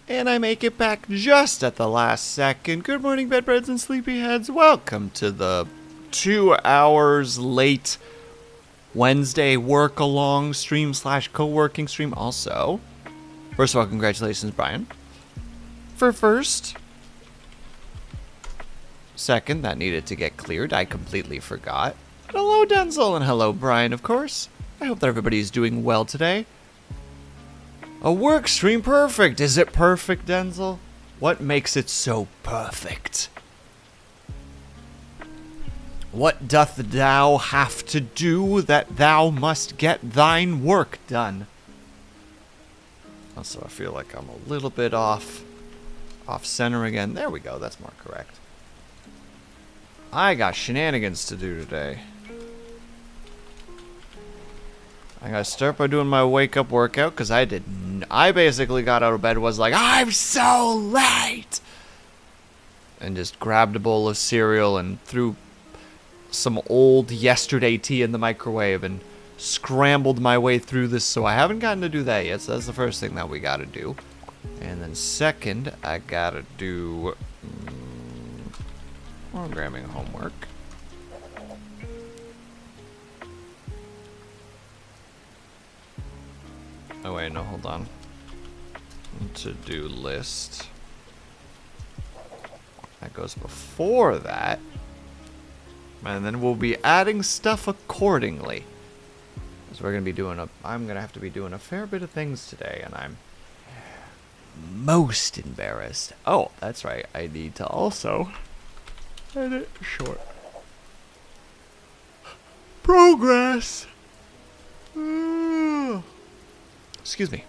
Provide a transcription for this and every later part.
And I make it back just at the last second. Good morning, bedbreads and sleepyheads. Welcome to the 2 hours late Wednesday work-along stream / co-working stream. Also, first of all, congratulations, Brian. For first. Second, that needed to get cleared. I completely forgot. Hello, Denzel, and hello, Brian, of course. I hope that everybody's doing well today. A work stream perfect. Is it perfect, Denzel? What makes it so perfect? What doth thou have to do that thou must get thine work done? Also, I feel like I'm a little bit off center again. There we go. That's more correct. I got shenanigans to do today. I gotta start by doing my wake-up workout, because I basically got out of bed and was like, I'm so late! And just grabbed a bowl of cereal and threw some old yesterday tea in the microwave and scrambled my way through this, so I haven't gotten to do that yet, so that's the first thing that we gotta do. And then second, I gotta do programming homework. Oh wait, no, hold on. To-do list. That goes before that. And then we'll be adding stuff accordingly. So we're gonna be doing I'm gonna have to be doing a fair bit of things today, and I'm most embarrassed. Oh, that's right. I need to also edit short. Progress. Excuse me.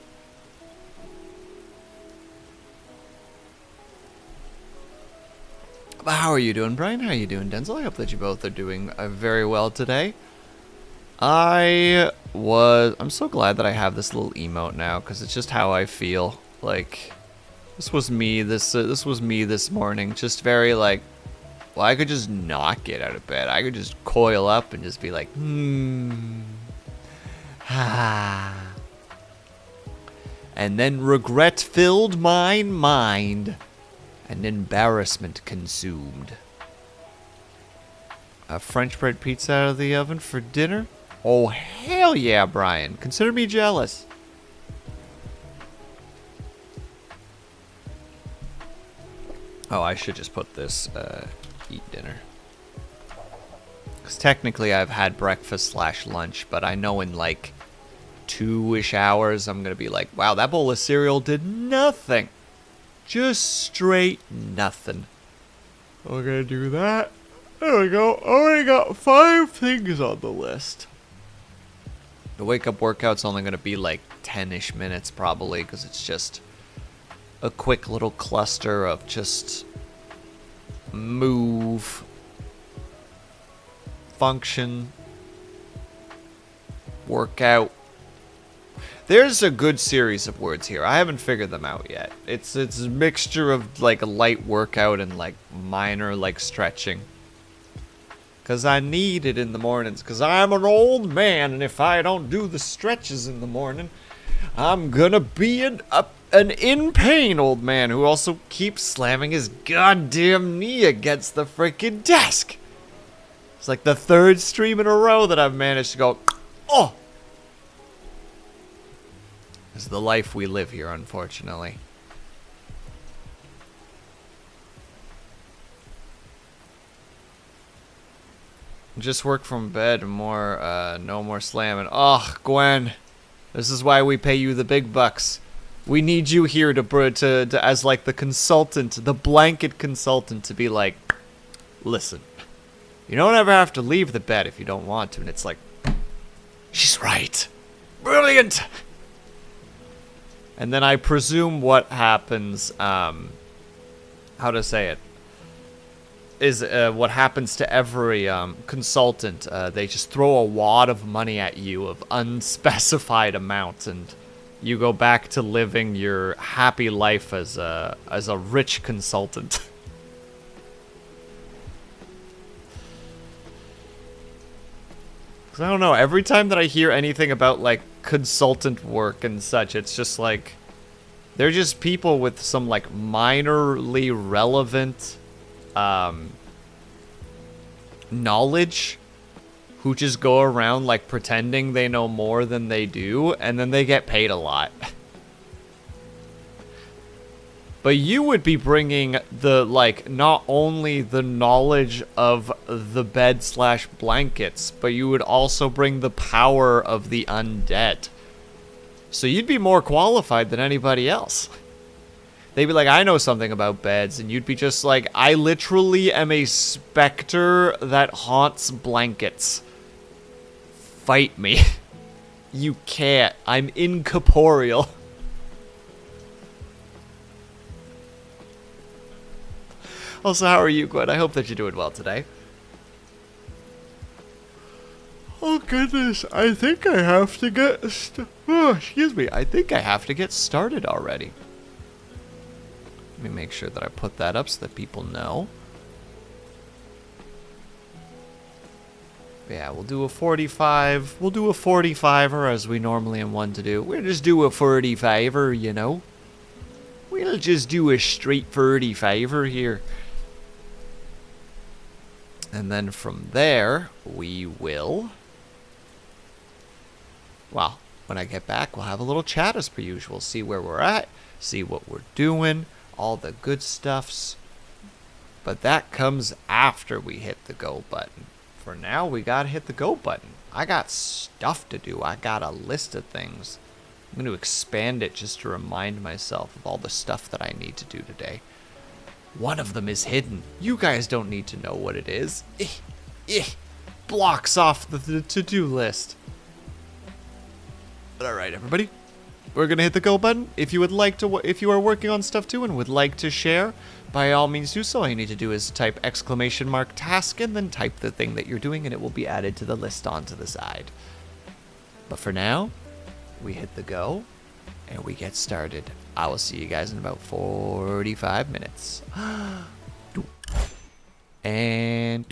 But how are you doing, Brian? How are you doing, Denzel? I hope that you both are doing very well today. I'm so glad that I have this little emote now, because it's just how I feel. Like, this was me this morning. Just very like, well, I could just not get out of bed. I could just coil up and just be like, and then regret filled my mind, and embarrassment consumed. A French bread pizza out of the oven for dinner? Oh, hell yeah, Brian. Consider me jealous. Oh, I should just put this, eat dinner. Because technically I've had breakfast / lunch, but I know in like 2-ish hours I'm going to be like, wow, that bowl of cereal did nothing. Just straight nothing. We're going to do that. There we go. Already got 5 things on the list. The wake-up workout's only going to be like 10-ish minutes probably, because it's just a quick little cluster of just move, function, workout. There's a good series of words here. I haven't figured them out yet. It's a mixture of like a light workout and like minor like stretching. Cause I need it in the mornings. Cause I'm an old man, and if I don't do the stretches in the morning, I'm gonna be an in pain old man who also keeps slamming his goddamn knee against the freaking desk. It's like the 3rd stream in a row that I've managed to go, oh. It's the life we live here, unfortunately. Just work from bed, no more slamming. Oh, Gwen, this is why we pay you the big bucks. We need you here to as like the consultant, the blanket consultant, to be like, listen, you don't ever have to leave the bed if you don't want to. And it's like, she's right. Brilliant. And then I presume what happens, how to say it, is what happens to every consultant. They just throw a wad of money at you of unspecified amounts, and you go back to living your happy life as a rich consultant. Because I don't know, every time that I hear anything about like consultant work and such, it's just like They're just people with some, like, minorly relevant knowledge who just go around, like, pretending they know more than they do, and then they get paid a lot. But you would be bringing the, like, not only the knowledge of the bed slash blankets, but you would also bring the power of the undead. So you'd be more qualified than anybody else. They'd be like, I know something about beds, and you'd be just like, I literally am a specter that haunts blankets. Fight me. You can't. I'm incorporeal. Also, how are you, Gwen? I hope that you're doing well today. Oh goodness, I think I have to get excuse me. I think I have to get started already. Let me make sure that I put that up so that people know. Yeah, we'll do a 45. We'll do a 45er as we normally am one to do. We'll just do a 45er, you know. We'll just do a straight 45er here. And then from there, we will... Well, when I get back, we'll have a little chat as per usual. See where we're at, see what we're doing, all the good stuffs. But that comes after we hit the go button. For now, we gotta hit the go button. I got stuff to do. I got a list of things. I'm going to expand it just to remind myself of all the stuff that I need to do today. One of them is hidden. You guys don't need to know what it is. Blocks off the to-do list. But alright, everybody. We're going to hit the go button. If you would like to, if you are working on stuff too and would like to share, by all means do so. All you need to do is type !task and then type the thing that you're doing and it will be added to the list onto the side. But for now, we hit the go and we get started. I will see you guys in about 45 minutes. And...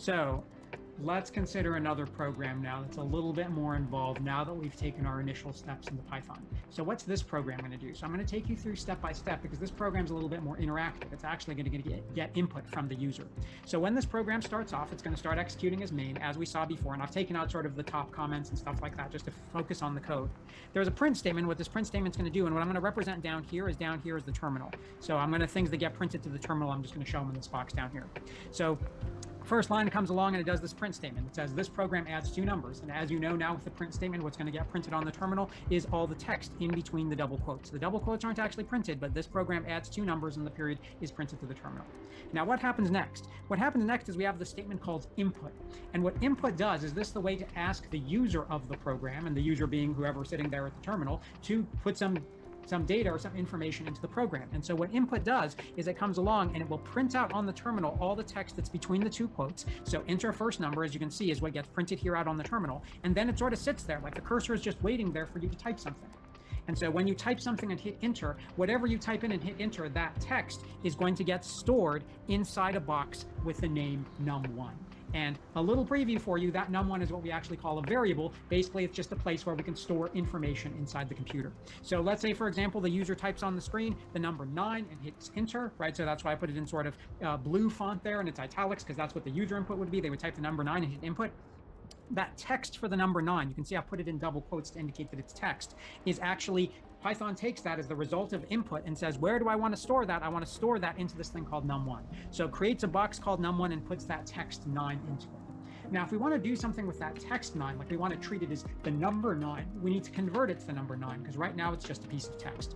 So let's consider another program now that's a little bit more involved now that we've taken our initial steps into Python. So what's this program going to do? So I'm going to take you through step by step because this program's a little bit more interactive. It's actually going to get input from the user. So when this program starts off, it's going to start executing as main, as we saw before. And I've taken out sort of the top comments and stuff like that just to focus on the code. There's a print statement, what this print statement's going to do. And what I'm going to represent down here is the terminal. So I'm going to things that get printed to the terminal. I'm just going to show them in this box down here. So first line comes along and it does this print statement. It says this program adds 2 numbers. And as you know now with the print statement, what's going to get printed on the terminal is all the text in between the double quotes. The double quotes aren't actually printed, but this program adds 2 numbers and the period is printed to the terminal. Now what happens next? What happens next is we have the statement called input. And what input does is this the way to ask the user of the program, and the user being whoever's sitting there at the terminal, to put some data or some information into the program. And so what input does is it comes along and it will print out on the terminal all the text that's between the 2 quotes. So enter first number, as you can see, is what gets printed here out on the terminal. And then it sort of sits there like the cursor is just waiting there for you to type something. And so when you type something and hit enter, whatever you type in and hit enter, that text is going to get stored inside a box with the name num1. And a little preview for you, that num1 is what we actually call a variable. Basically, it's just a place where we can store information inside the computer. So let's say, for example, the user types on the screen the number 9 and hits enter, right? So that's why I put it in sort of blue font there, and it's italics because that's what the user input would be. They would type the number 9 and hit input. That text for the number 9, you can see I put it in double quotes to indicate that it's text, is actually, Python takes that as the result of input and says, where do I want to store that? I want to store that into this thing called num1. So it creates a box called num1 and puts that text 9 into it. Now, if we want to do something with that text 9, like we want to treat it as the number 9, we need to convert it to the number 9 because right now it's just a piece of text.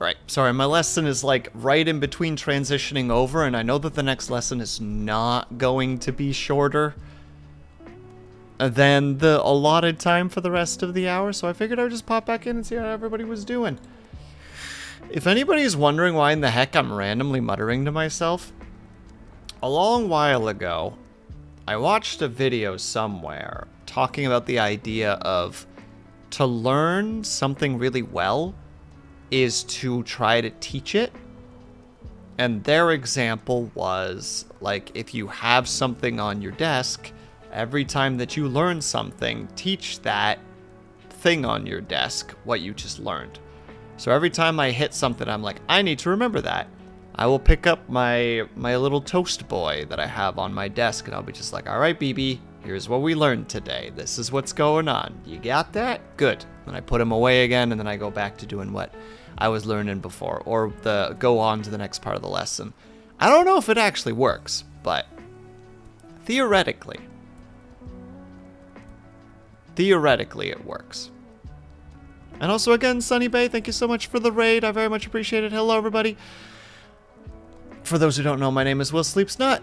Right. Sorry, my lesson is like right in between transitioning over, and I know that the next lesson is not going to be shorter than the allotted time for the rest of the hour, so I figured I would just pop back in and see how everybody was doing. If anybody's wondering why in the heck I'm randomly muttering to myself, a long while ago, I watched a video somewhere talking about the idea of to learn something really well is to try to teach it. And their example was, like, if you have something on your desk, every time that you learn something, teach that thing on your desk what you just learned. So every time I hit something, I'm like, I need to remember that. I will pick up my little toast boy that I have on my desk, and I'll be just like, all right, BB, here's what we learned today. This is what's going on. You got that? Good. And I put him away again, and then I go back to doing what I was learning before, or go on to the next part of the lesson. I don't know if it actually works, but theoretically it works. And also, again, Sunny Bay, thank you so much for the raid. I very much appreciate it. Hello, everybody. For those who don't know, my name is Will Sleeps Not.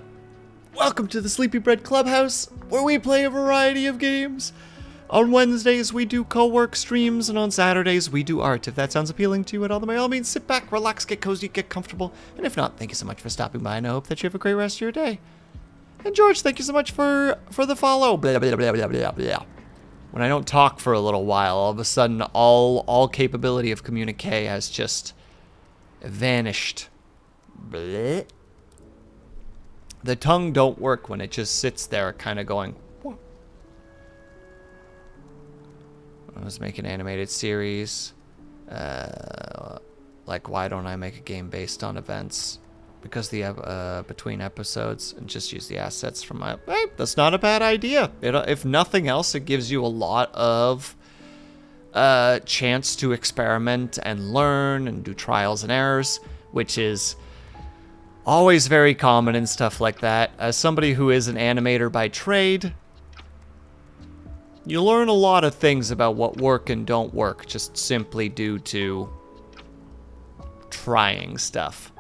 Welcome to the Sleepy Bread Clubhouse, where we play a variety of games. On Wednesdays, we do co-work streams, and on Saturdays, we do art. If that sounds appealing to you at all, then by all means, sit back, relax, get cozy, get comfortable. And if not, thank you so much for stopping by, and I hope that you have a great rest of your day. And George, thank you so much for the follow. Blah, blah, blah, blah, blah, blah. When I don't talk for a little while, all of a sudden, all capability of communique has just vanished. Bleh. The tongue don't work when it just sits there kind of going, what? I was making an animated series. Like, why don't I make a game based on events? Because the between episodes, and just use the assets from my... Hey, that's not a bad idea. If nothing else, it gives you a lot of chance to experiment and learn and do trials and errors, which is always very common and stuff like that. As somebody who is an animator by trade, you learn a lot of things about what work and don't work just simply due to trying stuff.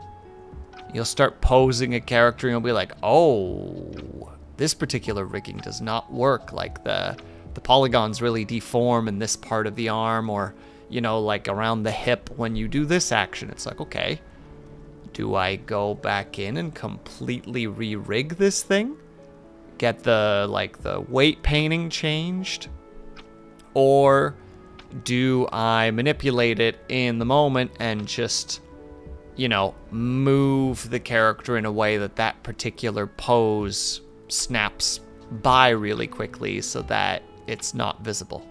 You'll start posing a character and you'll be like, oh, this particular rigging does not work. Like the polygons really deform in this part of the arm, or, you know, like around the hip when you do this action. It's like, okay, do I go back in and completely re-rig this thing? Get the weight painting changed? Or do I manipulate it in the moment and just, you know, move the character in a way that particular pose snaps by really quickly so that it's not visible?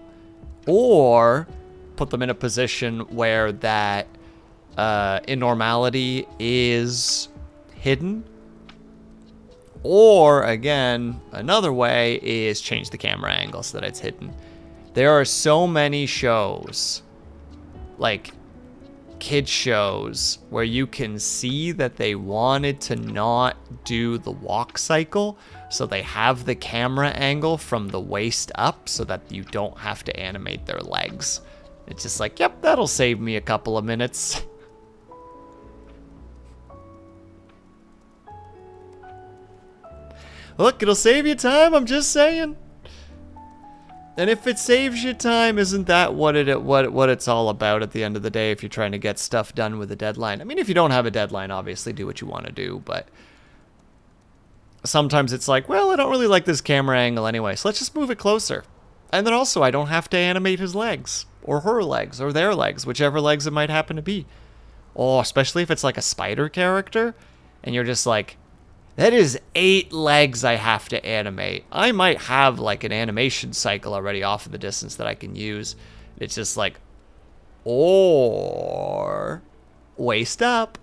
Or put them in a position where that enormality is hidden? Or, again, another way is change the camera angle so that it's hidden. There are so many shows, like kid shows, where you can see that they wanted to not do the walk cycle, so they have the camera angle from the waist up so that you don't have to animate their legs. It's just like, yep, that'll save me a couple of minutes. Look, it'll save you time, I'm just saying. And if it saves you time, isn't that what it's all about at the end of the day if you're trying to get stuff done with a deadline? I mean, if you don't have a deadline, obviously do what you want to do, but sometimes it's like, well, I don't really like this camera angle anyway, so let's just move it closer. And then also, I don't have to animate his legs, or her legs, or their legs, whichever legs it might happen to be. Oh, especially if it's like a spider character, and you're just like, that is 8 legs I have to animate. I might have like an animation cycle already off of the distance that I can use. It's just like, or waist up.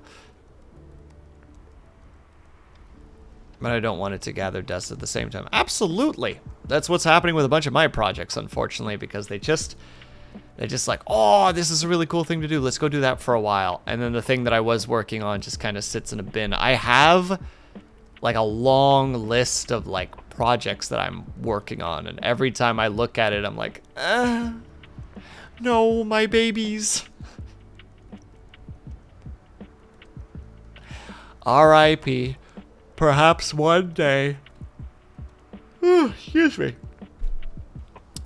But I don't want it to gather dust at the same time. Absolutely. That's what's happening with a bunch of my projects, unfortunately, because they're just like, oh, this is a really cool thing to do. Let's go do that for a while. And then the thing that I was working on just kind of sits in a bin. I have like a long list of like projects that I'm working on, and every time I look at it, I'm like, no, my babies. R.I.P. Perhaps one day. Excuse me.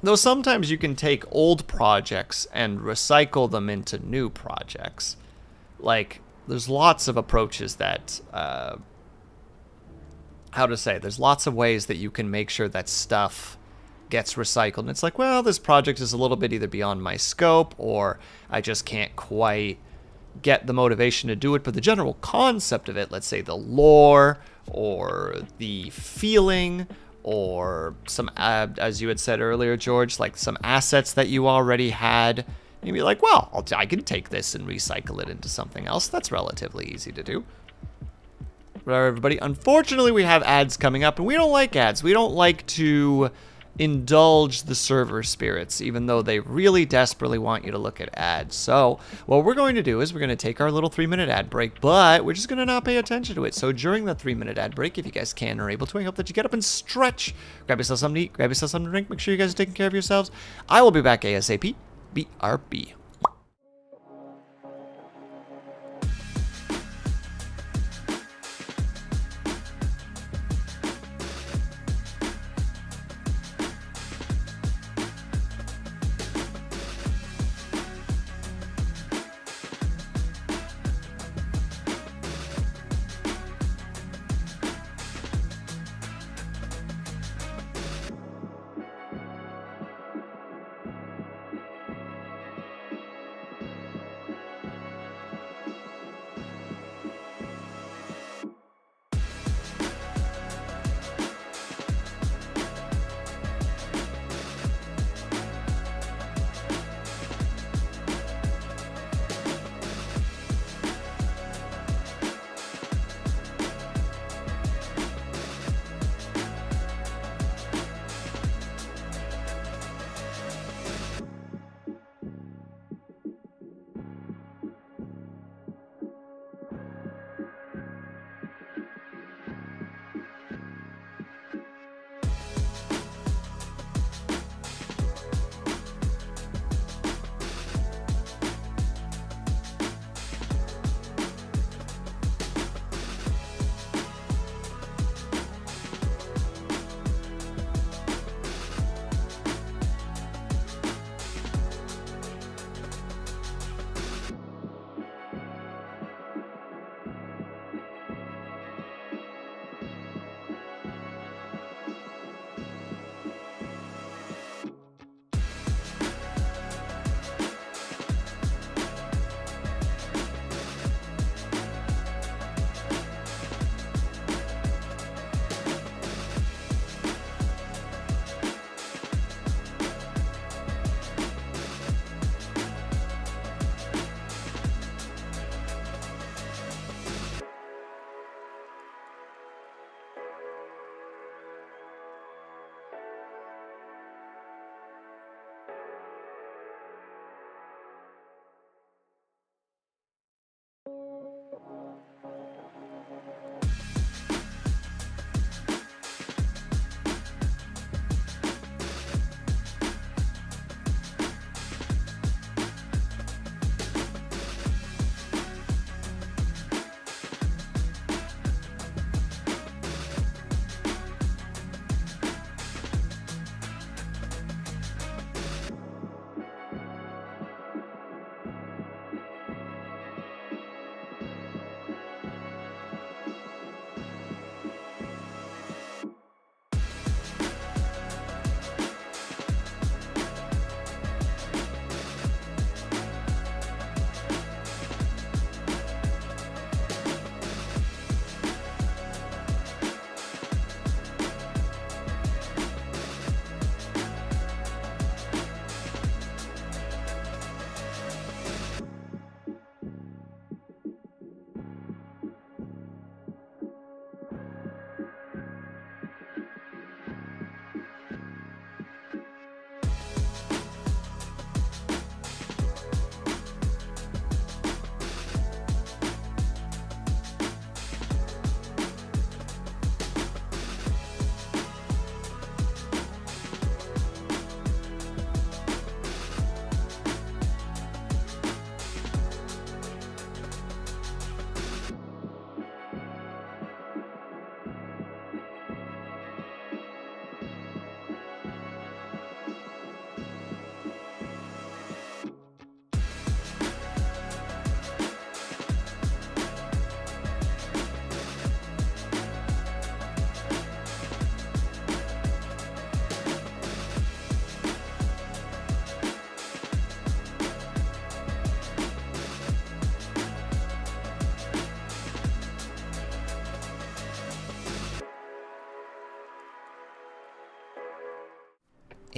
Though sometimes you can take old projects and recycle them into new projects. Like, there's lots of approaches that, there's lots of ways that you can make sure that stuff gets recycled. And it's like, well, this project is a little bit either beyond my scope, or I just can't quite get the motivation to do it. But the general concept of it, let's say the lore, or the feeling, or some, as you had said earlier, George, like some assets that you already had, you'd be like, well, I can take this and recycle it into something else. That's relatively easy to do. Right, everybody? Unfortunately, we have ads coming up, and we don't like ads. We don't like to indulge the server spirits, even though they really desperately want you to look at ads. So what we're going to do is we're going to take our little 3-minute ad break, but we're just going to not pay attention to it. So during the 3-minute ad break, if you guys can or are able to, I hope that you get up and stretch, grab yourself something to eat, grab yourself something to drink, make sure you guys are taking care of yourselves. I will be back ASAP. BRB.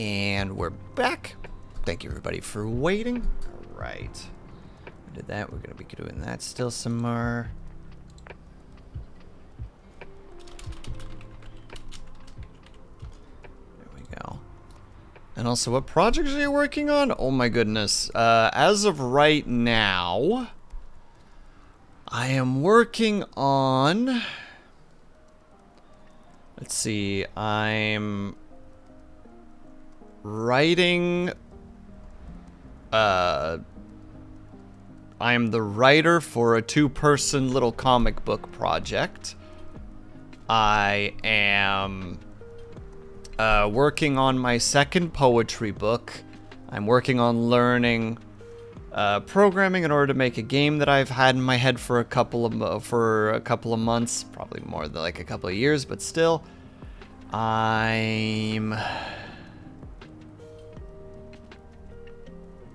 And we're back. Thank you everybody for waiting. All right. We did that. We're going to be doing that still some more. There we go. And also, what projects are you working on? Oh my goodness. As of right now, I am working on... Let's see. I'm writing... I'm the writer for a 2-person little comic book project. I am working on my second poetry book. I'm working on learning programming in order to make a game that I've had in my head for a couple of months, probably more than like a couple of years, but still. I'm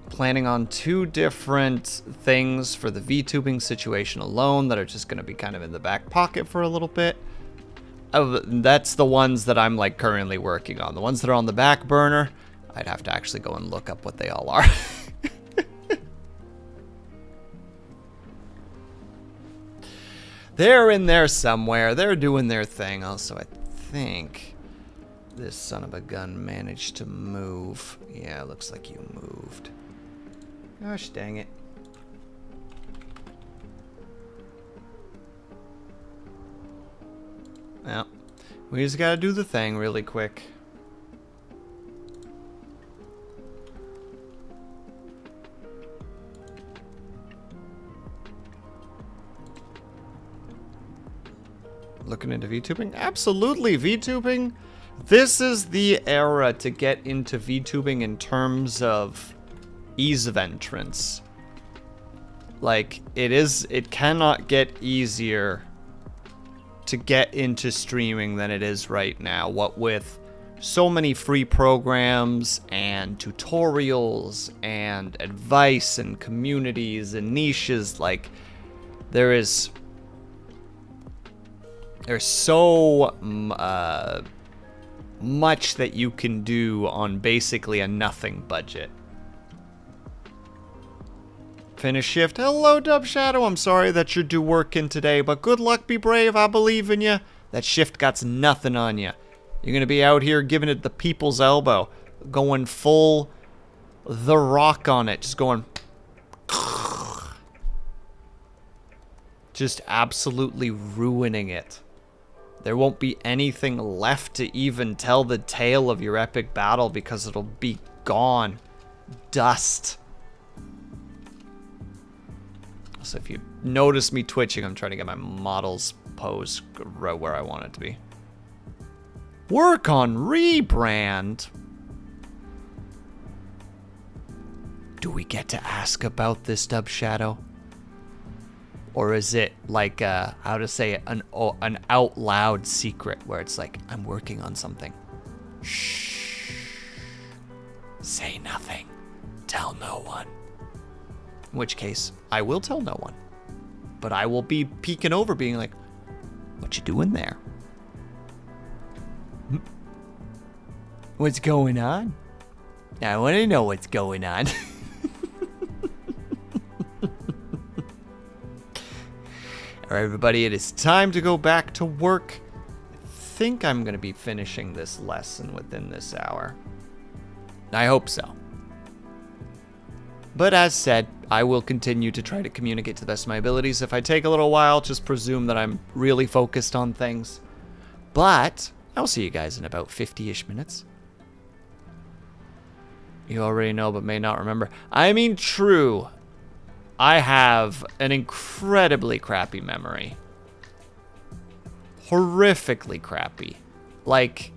planning on 2 different things for the VTubing situation alone that are just going to be kind of in the back pocket for a little bit. That's the ones that I'm like currently working on. The ones that are on the back burner, I'd have to actually go and look up what they all are. They're in there somewhere. They're doing their thing. Also, I think this son of a gun managed to move. Yeah, it looks like you moved. Gosh dang it. Well, we just gotta do the thing really quick. Looking into VTubing? Absolutely, VTubing. This is the era to get into VTubing in terms of ease of entrance. Like, it cannot get easier to get into streaming than it is right now. What with so many free programs and tutorials and advice and communities and niches, like, there's so much that you can do on basically a nothing budget. Finish shift. Hello, Dub Shadow. I'm sorry that you're due working today, but good luck, be brave. I believe in you. That shift got nothing on you. You're going to be out here giving it the people's elbow. Going full The Rock on it. Just going... Just absolutely ruining it. There won't be anything left to even tell the tale of your epic battle because it'll be gone. Dust. So if you notice me twitching, I'm trying to get my model's pose right where I want it to be. Work on rebrand. Do we get to ask about this, Dub Shadow? Or is it like how to say it, an out loud secret where it's like, I'm working on something. Shh. Say nothing. Tell no one. In which case, I will tell no one. But I will be peeking over being like, what you doing there? What's going on? I want to know what's going on. Alright, everybody, it is time to go back to work. I think I'm going to be finishing this lesson within this hour. I hope so. But as said, I will continue to try to communicate to the best of my abilities. If I take a little while, just presume that I'm really focused on things. But I'll see you guys in about 50-ish minutes. You already know but may not remember. I mean, true. I have an incredibly crappy memory. Horrifically crappy. Like,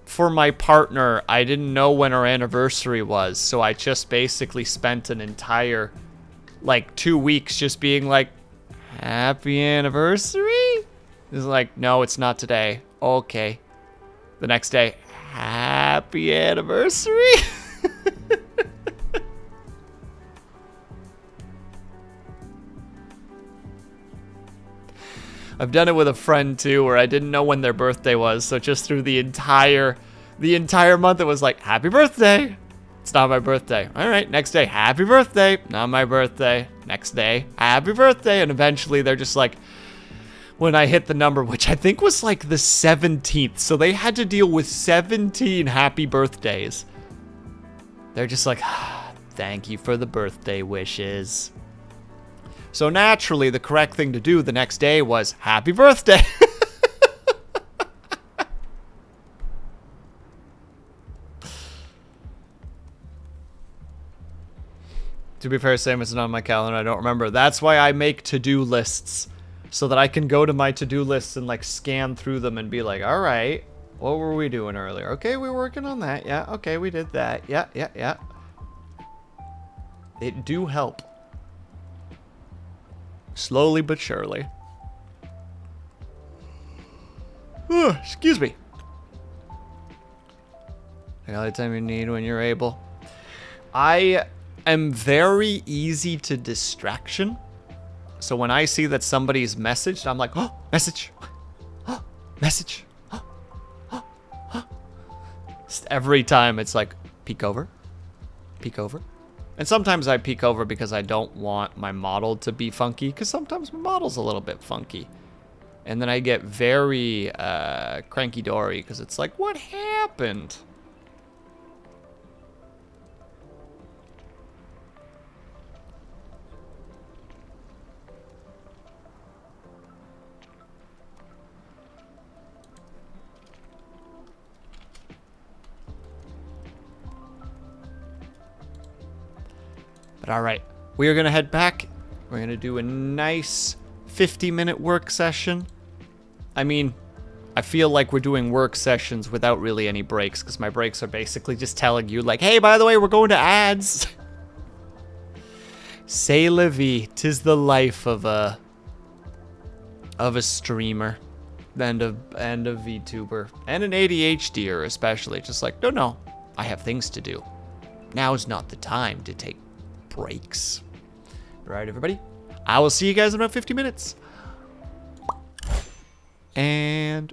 for my partner, I didn't know when our anniversary was, so I just basically spent an entire, like, 2 weeks just being like, happy anniversary? It's like, no, it's not today. Okay. The next day, happy anniversary? I've done it with a friend too, where I didn't know when their birthday was, so just through the entire month it was like, happy birthday. It's not my birthday. All right, next day, happy birthday. Not my birthday. Next day, happy birthday. And eventually they're just like, when I hit the number, which I think was like the 17th, so they had to deal with 17 happy birthdays. They're just like, thank you for the birthday wishes. So naturally, the correct thing to do the next day was, happy birthday. To be fair, same as not on my calendar, I don't remember. That's why I make to-do lists, so that I can go to my to-do lists and like scan through them and be like, all right, what were we doing earlier? Okay, we were working on that. Yeah, okay, we did that. Yeah. It do help. Slowly but surely. Excuse me. Take all the time you need when you're able. I am very easy to distraction. So when I see that somebody's messaged, I'm like, oh, message. Oh, message. Just every time it's like, peek over. Peek over. And sometimes I peek over because I don't want my model to be funky, because sometimes my model's a little bit funky. And then I get very cranky-dory because it's like, what happened? But all right, we are going to head back. We're going to do a nice 50-minute work session. I mean, I feel like we're doing work sessions without really any breaks, because my breaks are basically just telling you, like, hey, by the way, we're going to ads. C'est la vie. 'Tis the life of a streamer and a VTuber and an ADHDer especially. Just like, no, I have things to do. Now is not the time to take breaks. All right, everybody. I will see you guys in about 50 minutes. And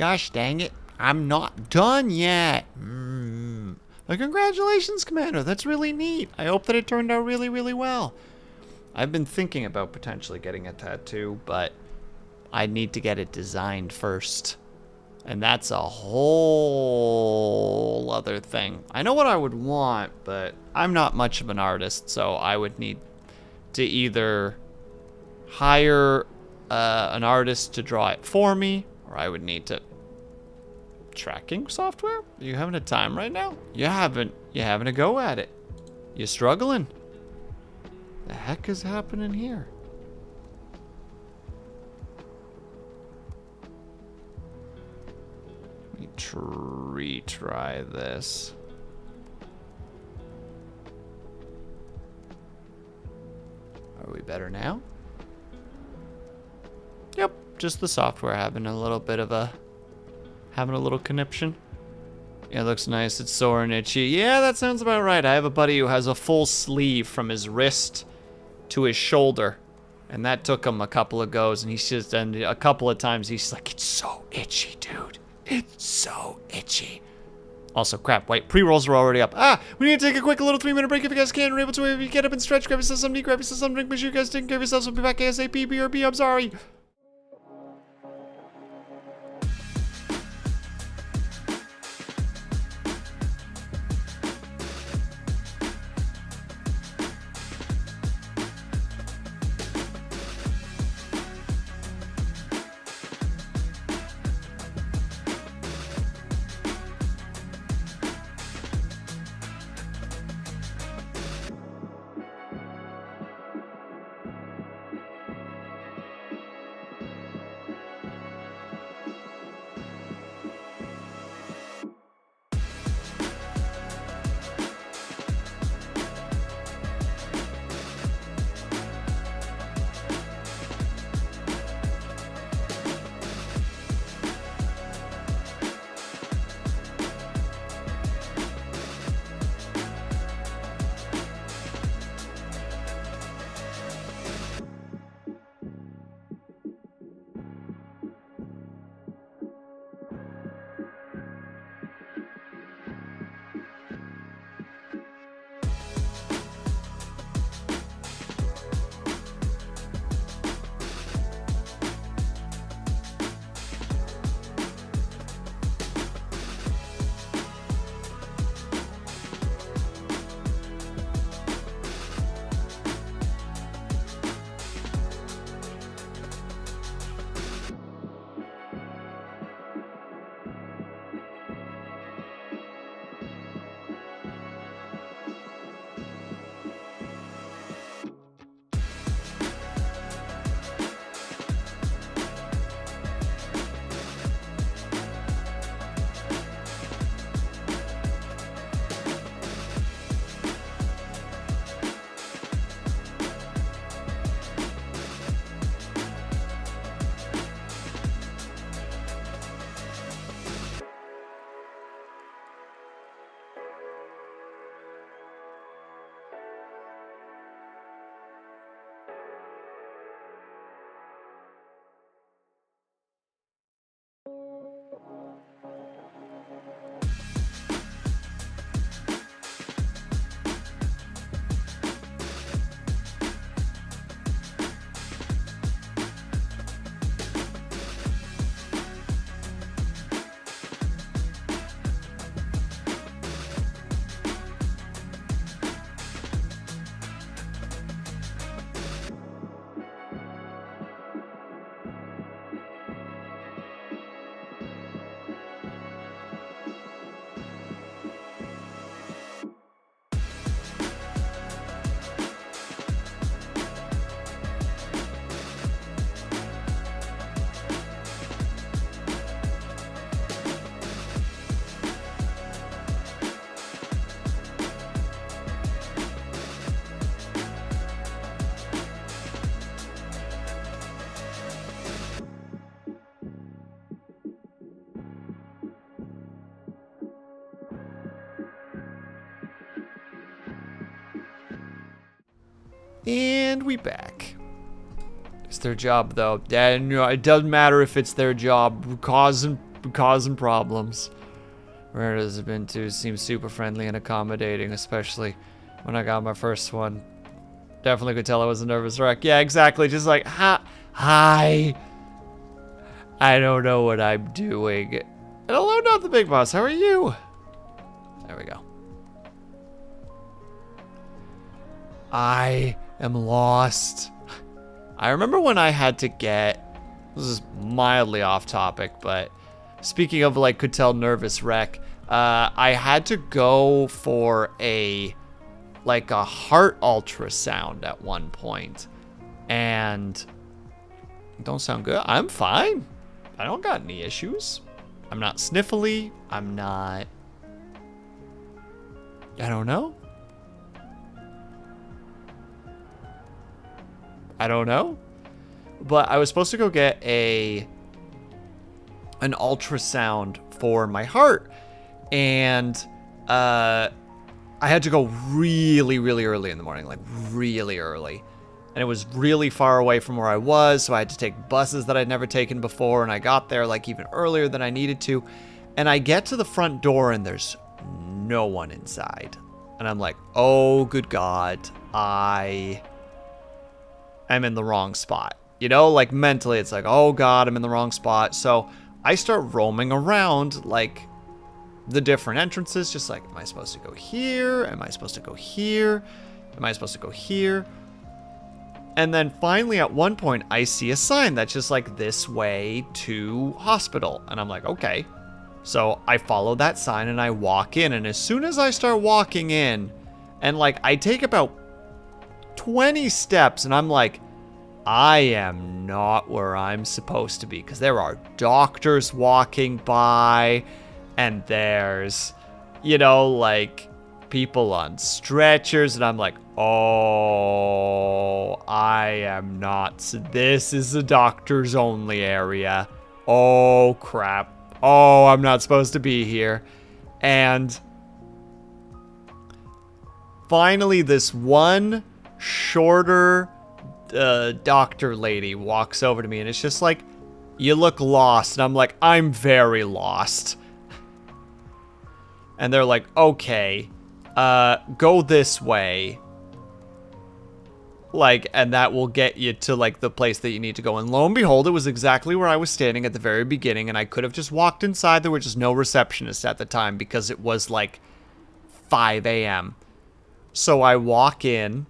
Gosh dang it. I'm not done yet. Well, congratulations, Commander. That's really neat. I hope that it turned out really, really well. I've been thinking about potentially getting a tattoo, but I need to get it designed first. And that's a whole other thing. I know what I would want, but I'm not much of an artist, so I would need to either hire an artist to draw it for me, or I would need to... Tracking software? Are you having a time right now? You're having a go at it. You're struggling. The heck is happening here? Let me retry this. Are we better now? Yep, just the software having a little bit of a conniption. Yeah, it looks nice. It's sore and itchy. Yeah, that sounds about right. I have a buddy who has a full sleeve from his wrist to his shoulder, and that took him a couple of goes, and he's just done a couple of times. He's like, it's so itchy, dude. It's so itchy. Also, crap, wait, pre-rolls are already up. We need to take a quick little 3-minute break if you guys can. We're able to, if you get up and stretch, grab yourself something, grab yourself something, make sure you guys take care of yourselves. We'll be back ASAP, BRB, I'm sorry. And we back. It's their job, though. And, you know, it doesn't matter if it's their job. Causing causing problems. Where has it been to? Seems super friendly and accommodating, especially when I got my first one. Definitely could tell I was a nervous wreck. Yeah, exactly. Just like, hi. I don't know what I'm doing. Hello, not the big boss. How are you? There we go. I am lost. I remember when I had to get, this is mildly off topic, but speaking of like could tell nervous wreck, I had to go for a heart ultrasound at one point, and don't sound good. I'm fine. I don't got any issues. I'm not sniffly. I'm not, I don't know. I don't know. But I was supposed to go get an ultrasound for my heart, and I had to go really, really early in the morning, like really early. And it was really far away from where I was, so I had to take buses that I'd never taken before, and I got there like even earlier than I needed to. And I get to the front door and there's no one inside. And I'm like, oh, good God, I am in the wrong spot. You know, like mentally it's like, oh God, I'm in the wrong spot. So I start roaming around like the different entrances, just like, am I supposed to go here? Am I supposed to go here? Am I supposed to go here? And then finally at one point I see a sign that's just like this way to hospital. And I'm like, okay. So I follow that sign and I walk in, and as soon as I start walking in, and like I take about 20 steps, and I'm like, I am not where I'm supposed to be, because there are doctors walking by, and there's, you know, like people on stretchers, and I'm like, oh, I am not. This is the doctors only area. Oh, crap. Oh, I'm not supposed to be here. And finally, this one shorter doctor lady walks over to me, and it's just like, you look lost. And I'm like, I'm very lost. And they're like, okay, go this way. Like, and that will get you to like the place that you need to go. And lo and behold, it was exactly where I was standing at the very beginning, and I could have just walked inside. There were just no receptionists at the time because it was like 5 a.m. So I walk in,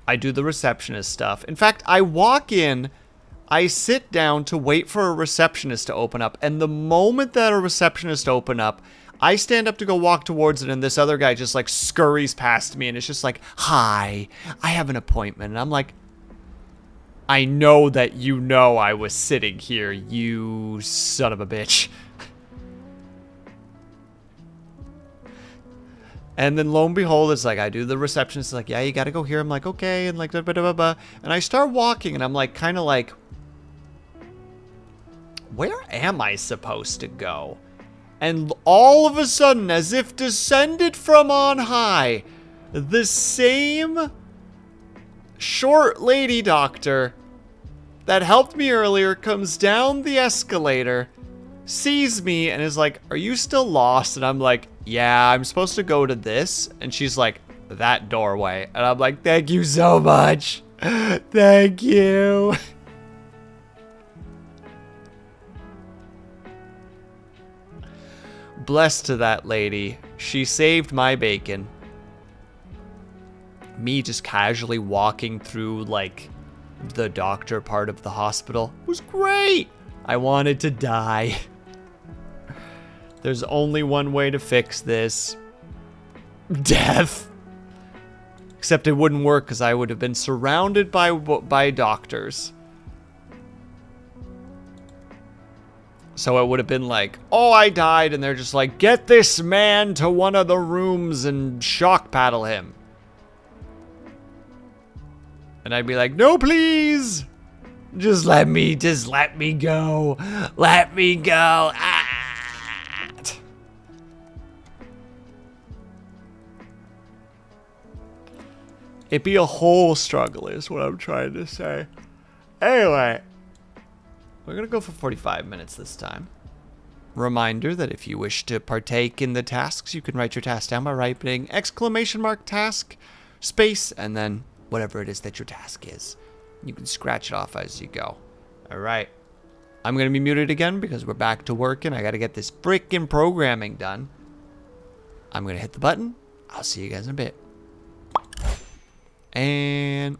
I do the receptionist stuff. In fact, I walk in, I sit down to wait for a receptionist to open up, and the moment that a receptionist open up, I stand up to go walk towards it, and this other guy just like scurries past me, and it's just like, hi, I have an appointment. And I'm like, I know that you know I was sitting here, you son of a bitch. And then lo and behold, it's like, I do the receptionist, like, yeah, you gotta go here. I'm like, okay, and like, da, da, da, da, da. And I start walking, and I'm like, kind of like, where am I supposed to go? And all of a sudden, as if descended from on high, the same short lady doctor that helped me earlier comes down the escalator, sees me, and is like, are you still lost? And I'm like, yeah, I'm supposed to go to this. And she's like, that doorway. And I'm like, thank you so much. Thank you. Blessed to that lady. She saved my bacon. Me just casually walking through, like, the doctor part of the hospital was great. I wanted to die. There's only one way to fix this. Death. Except it wouldn't work because I would have been surrounded by doctors. So it would have been like, oh, I died, and they're just like, get this man to one of the rooms and shock paddle him. And I'd be like, no, please. Just let me go. Let me go. Ah. It'd be a whole struggle is what I'm trying to say. Anyway. We're going to go for 45 minutes this time. Reminder that if you wish to partake in the tasks, you can write your task down by writing !task, space, and then whatever it is that your task is. You can scratch it off as you go. All right. I'm going to be muted again because we're back to working. I got to get this freaking programming done. I'm going to hit the button. I'll see you guys in a bit. And...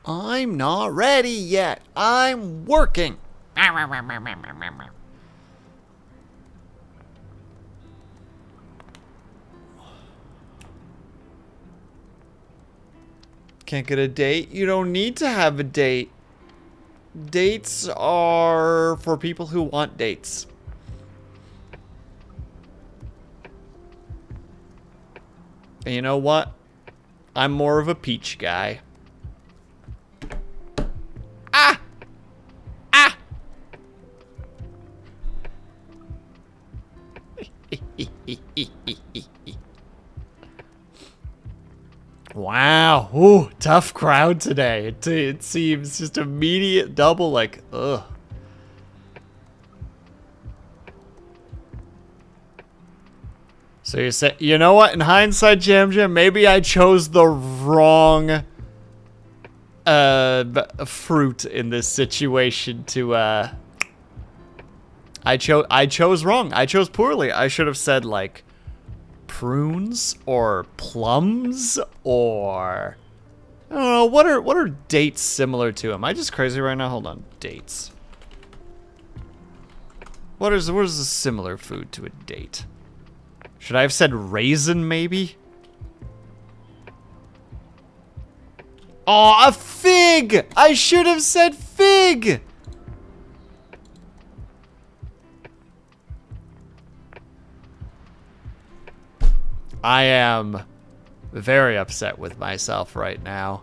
I'm not ready yet. I'm working. Can't get a date? You don't need to have a date. Dates are for people who want dates. And you know what? I'm more of a peach guy. Ah! Ah! Wow. Ooh, tough crowd today. It seems just immediate double like, ugh. So you say, you know what? In hindsight, Jam Jam, maybe I chose the wrong fruit in this situation to I chose wrong. I chose poorly. I should have said like prunes or plums or I don't know, what are dates similar to? Am I just crazy right now? Hold on. Dates. What is a similar food to a date? Should I have said raisin, maybe? Oh, a fig! I should have said fig! I am very upset with myself right now.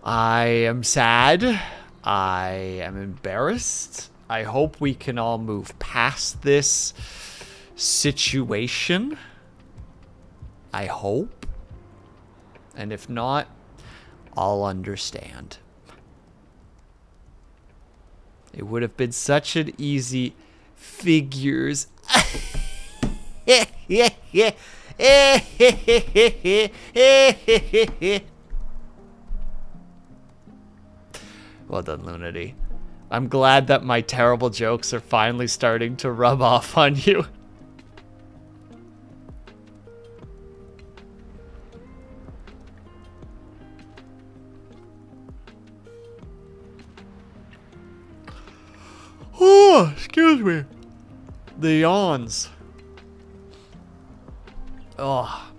I am sad. I am embarrassed. I hope we can all move past this situation. I hope. And if not, I'll understand. It would have been such an easy figures. Well done, Lunity. I'm glad that my terrible jokes are finally starting to rub off on you. Oh, excuse me. The yawns. Oh,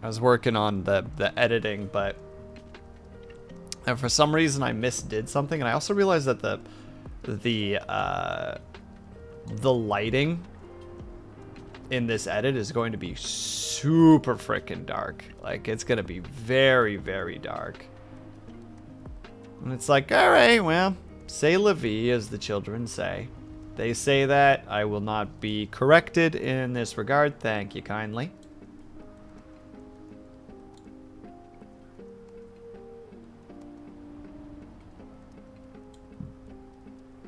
I was working on the editing, but and for some reason I misdid something, and I also realized that the lighting in this edit is going to be super freaking dark. Like, it's gonna be very, very dark. And it's like, all right, well, c'est la vie, as the children say. They say that. I will not be corrected in this regard. Thank you kindly.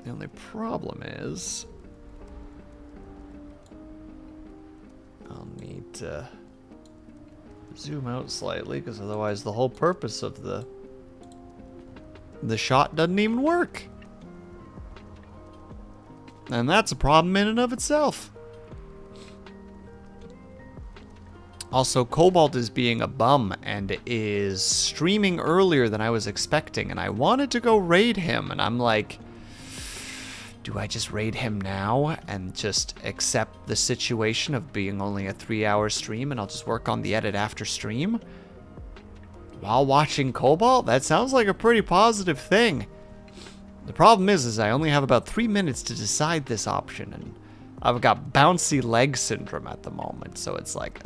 The only problem is I'll need to zoom out slightly, because otherwise the whole purpose of the shot doesn't even work. And that's a problem in and of itself. Also, Cobalt is being a bum and is streaming earlier than I was expecting, and I wanted to go raid him, and I'm like, do I just raid him now and just accept the situation of being only a 3-hour stream, and I'll just work on the edit after stream? While watching Cobalt? That sounds like a pretty positive thing. The problem is I only have about 3 minutes to decide this option, and I've got bouncy leg syndrome at the moment, so it's like...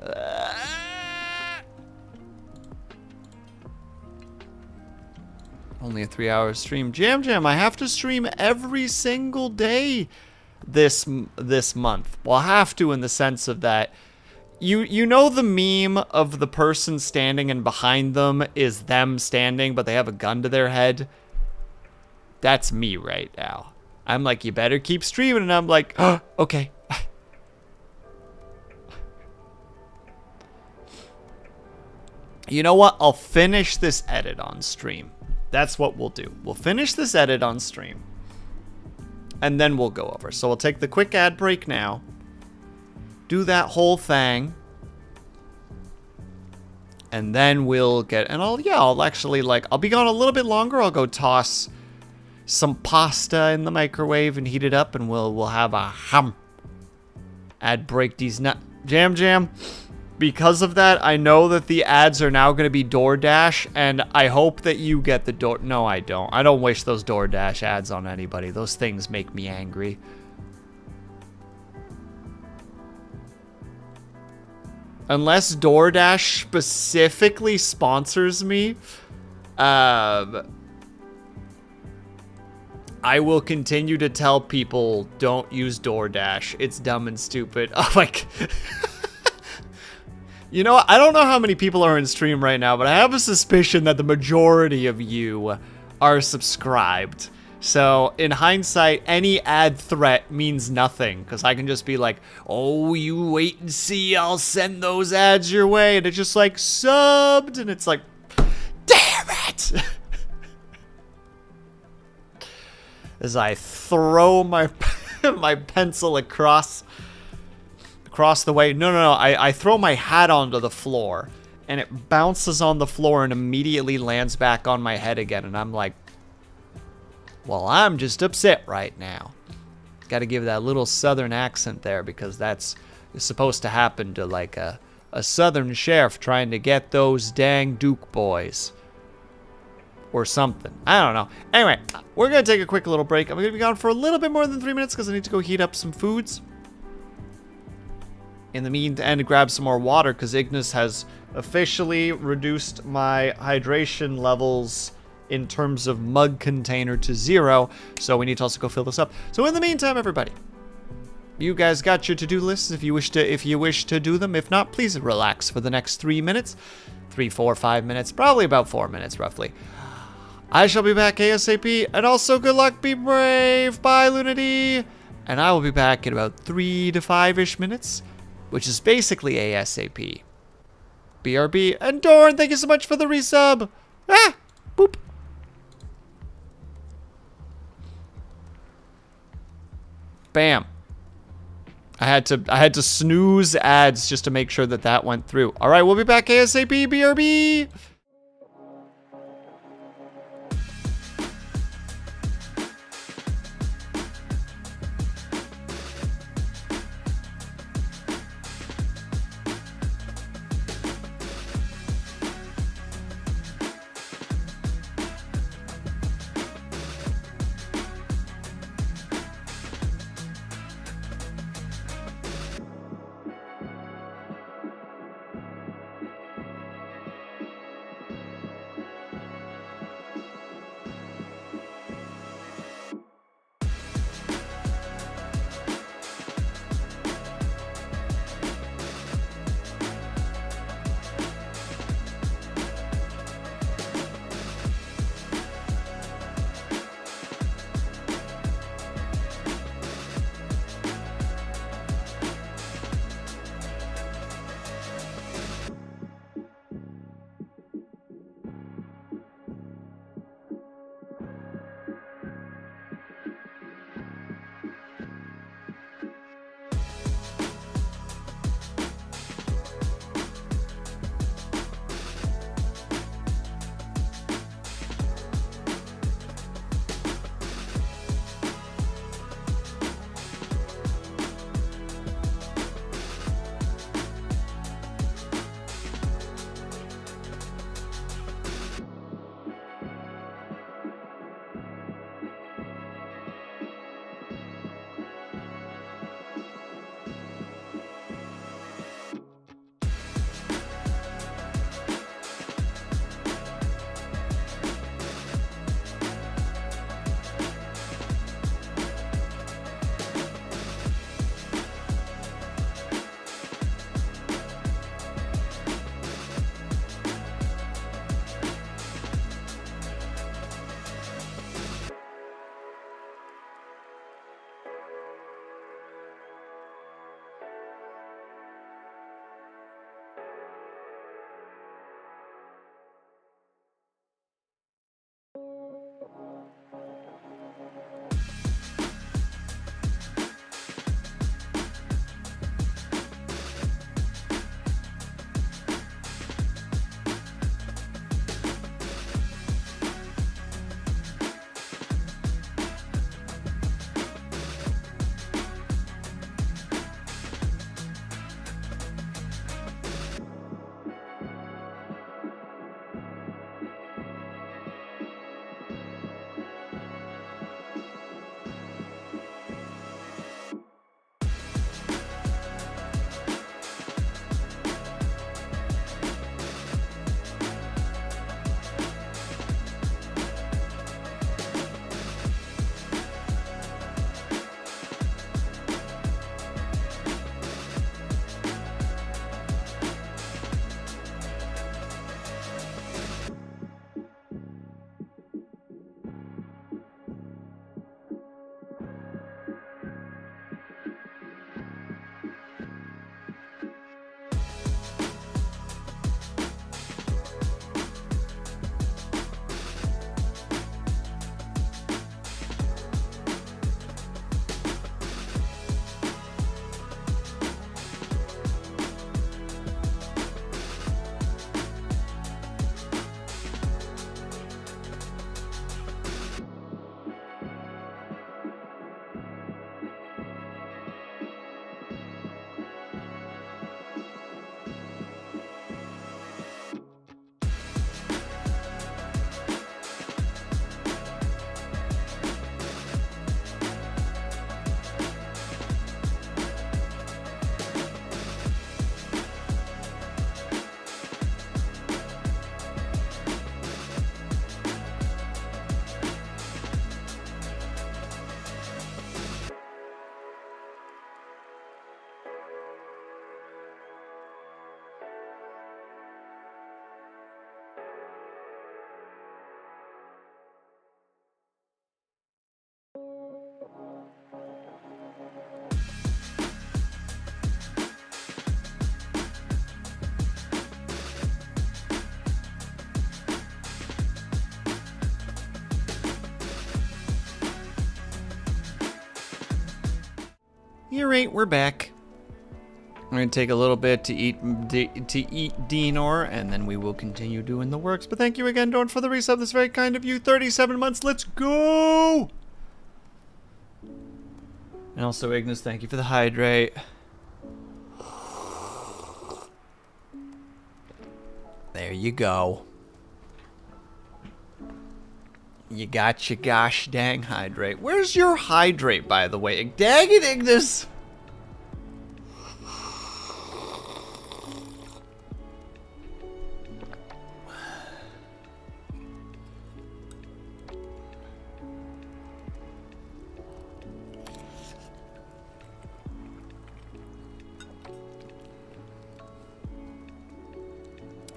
Only a 3-hour stream. Jam Jam, I have to stream every single day this month. Well, I have to in the sense of that... You know the meme of the person standing and behind them is them standing, but they have a gun to their head? That's me right now. I'm like, you better keep streaming, and I'm like, oh, okay. You know what? I'll finish this edit on stream. That's what we'll do. We'll finish this edit on stream, and then we'll go over. So we'll take the quick ad break now. Do that whole thing. And then we'll get, and I'll actually, like, I'll be gone a little bit longer. I'll go toss some pasta in the microwave and heat it up, and we'll have a ham. Ad break these nut. Jam. Because of that, I know that the ads are now going to be DoorDash, and I hope that you get the door. No, I don't. I don't wish those DoorDash ads on anybody. Those things make me angry. Unless DoorDash specifically sponsors me, I will continue to tell people don't use DoorDash. It's dumb and stupid. Oh my god. You know, I don't know how many people are in stream right now, but I have a suspicion that the majority of you are subscribed. So, in hindsight, any ad threat means nothing, because I can just be like, oh, you wait and see, I'll send those ads your way, and it's just like, subbed, and it's like, damn it! As I throw my my pencil across the way. No. I throw my hat onto the floor, and it bounces on the floor and immediately lands back on my head again, and I'm like, well, I'm just upset right now. Got to give that little southern accent there, because that's supposed to happen to like a southern sheriff trying to get those dang Duke boys. Or something. I don't know. Anyway, we're going to take a quick little break. I'm going to be gone for a little bit more than 3 minutes because I need to go heat up some foods. In the meantime, and grab some more water because Ignis has officially reduced my hydration levels in terms of mug container to 0. So we need to also go fill this up. So in the meantime, everybody, you guys got your to-do lists if you wish to do them. If not, please relax for the next 3 minutes. 3, 4, 5 minutes. Probably about 4 minutes, roughly. I shall be back ASAP, and also good luck, be brave, bye Lunity, and I will be back in about 3 to 5-ish minutes, which is basically ASAP. BRB, and Dorn, thank you so much for the resub. Ah, boop. Bam. I had to snooze ads just to make sure that went through. All right, we'll be back ASAP, BRB. Alright, we're back. We're gonna take a little bit to eat Dinor, and then we will continue doing the works. But thank you again, Dorn, for the resub. That's very kind of you. 37 months. Let's go! And also, Ignis, thank you for the hydrate. There you go. You got your gosh dang hydrate. Where's your hydrate, by the way? Dang it, Ignis!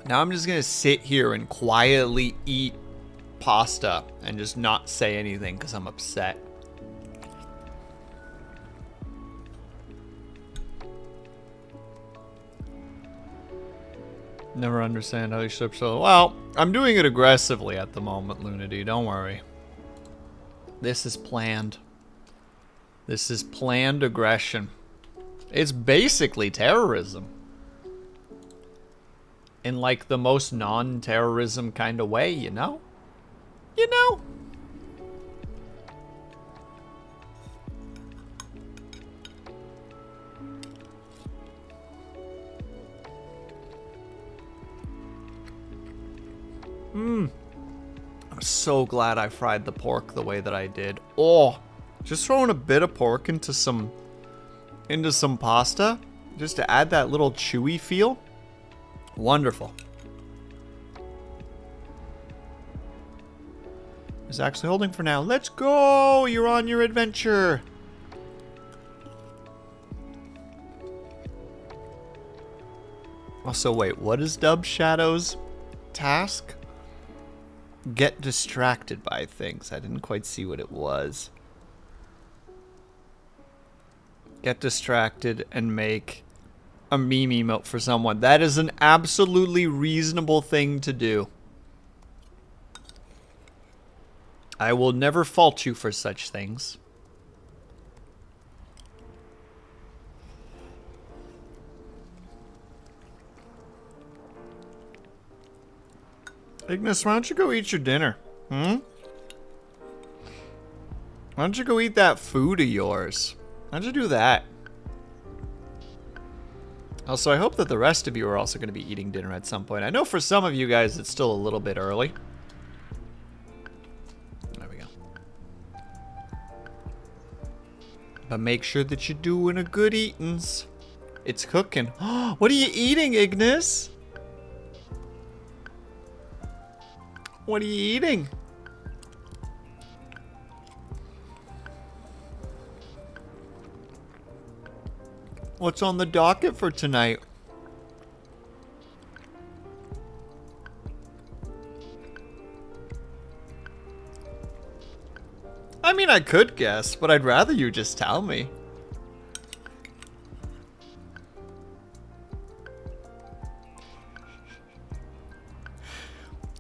Now I'm just gonna sit here and quietly eat pasta and just not say anything because I'm upset. Never understand how you ship so well. I'm doing it aggressively at the moment, Lunity. Don't worry. This is planned. This is planned aggression. It's basically terrorism. In like the most non-terrorism kind of way, you know? You know? I'm so glad I fried the pork the way that I did. Oh, just throwing a bit of pork into some pasta just to add that little chewy feel. Wonderful. It's actually holding for now. Let's go! You're on your adventure. Also, wait, what is Dub Shadow's task? Get distracted by things. I didn't quite see what it was. Get distracted and make a meme emote for someone. That is an absolutely reasonable thing to do. I will never fault you for such things. Ignis, why don't you go eat your dinner? Why don't you go eat that food of yours? Why don't you do that? Also, I hope that the rest of you are also going to be eating dinner at some point. I know for some of you guys it's still a little bit early. There we go. But make sure that you're doing a good eatings. It's cooking. What are you eating, Ignis? What are you eating? What's on the docket for tonight? I mean, I could guess, but I'd rather you just tell me.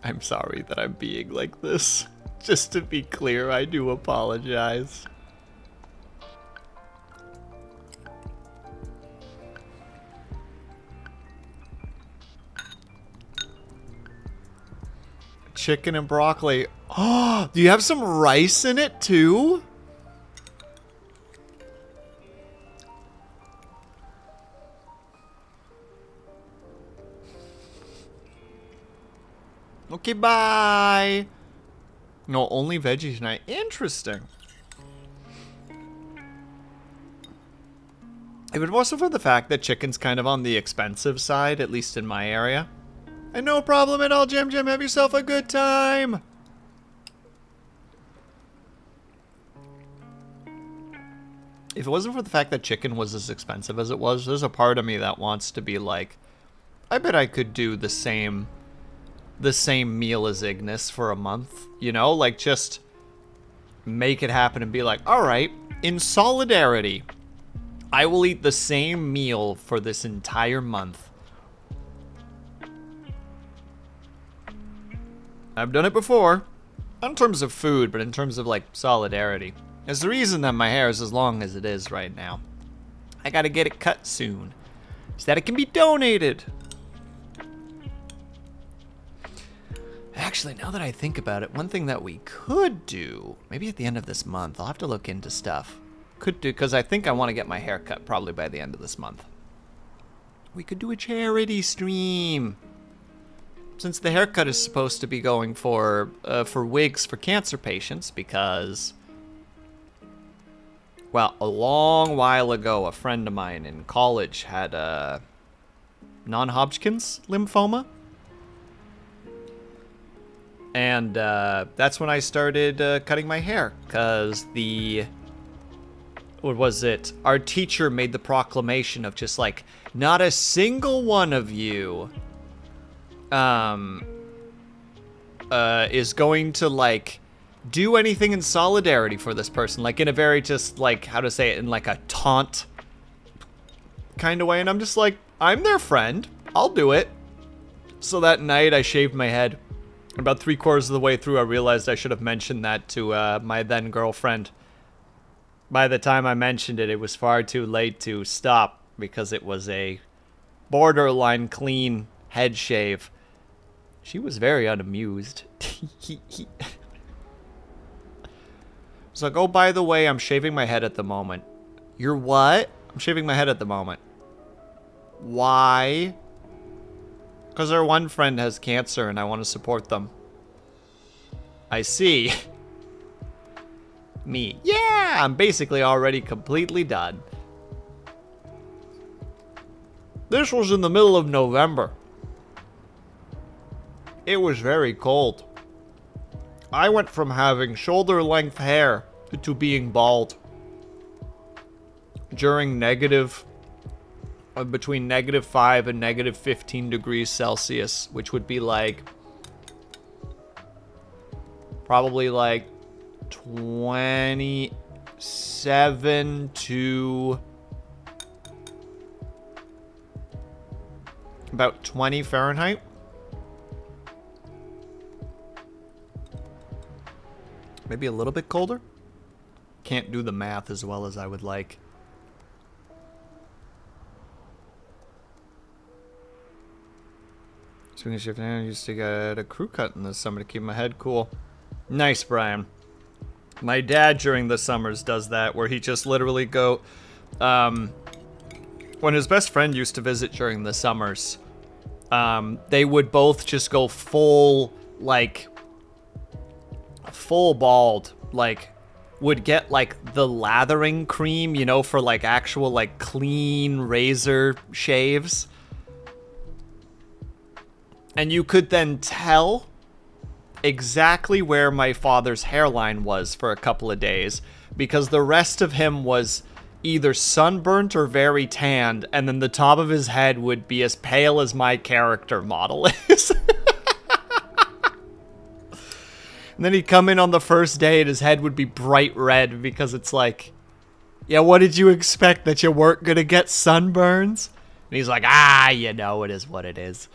I'm sorry that I'm being like this. Just to be clear, I do apologize. Chicken and broccoli. Oh, do you have some rice in it too? Okay, bye. No, only veggies tonight. Interesting. If it wasn't for the fact that chicken's kind of on the expensive side, at least in my area. And no problem at all, Jim. Have yourself a good time. If it wasn't for the fact that chicken was as expensive as it was, there's a part of me that wants to be like, I bet I could do the same meal as Ignis for a month. You know, like just make it happen and be like, all right, in solidarity, I will eat the same meal for this entire month. I've done it before. Not in terms of food, but in terms of, like, solidarity. It's the reason that my hair is as long as it is right now. I gotta get it cut soon so that it can be donated. Actually, now that I think about it, one thing that we could do, maybe at the end of this month, I'll have to look into stuff. Could do, because I think I want to get my hair cut probably by the end of this month. We could do a charity stream. Since the haircut is supposed to be going for wigs for cancer patients, because, well, a long while ago, a friend of mine in college had non-Hodgkin's lymphoma. And that's when I started cutting my hair, because what was it? Our teacher made the proclamation of just like, not a single one of you is going to like do anything in solidarity for this person, like in a very just like, how to say it, in like a taunt kind of way. And I'm just like, I'm their friend, I'll do it. So that night I shaved my head. About 3/4 of the way through, I realized I should have mentioned that to my then girlfriend. By the time I mentioned it, it was far too late to stop, because it was a borderline clean head shave. She was very unamused. It's like, oh, by the way, I'm shaving my head at the moment. You're what? I'm shaving my head at the moment. Why? Because our one friend has cancer and I want to support them. I see. Me. Yeah, I'm basically already completely done. This was in the middle of November. It was very cold. I went from having shoulder-length hair to being bald. During between -5 and -15 degrees Celsius, which would be like probably like 27 to about 20 Fahrenheit. Maybe a little bit colder. Can't do the math as well as I would like. Swinging shift, I used to get a crew cut in the summer to keep my head cool. Nice, Brian. My dad during the summers does that, where he just literally go, when his best friend used to visit during the summers, they would both just go full bald, like, would get like the lathering cream, you know, for like actual like clean razor shaves. And you could then tell exactly where my father's hairline was for a couple of days, because the rest of him was either sunburnt or very tanned, and then the top of his head would be as pale as my character model is. And then he'd come in on the first day and his head would be bright red, because it's like, yeah, what did you expect, that you weren't gonna get sunburns? And he's like, you know, it is what it is.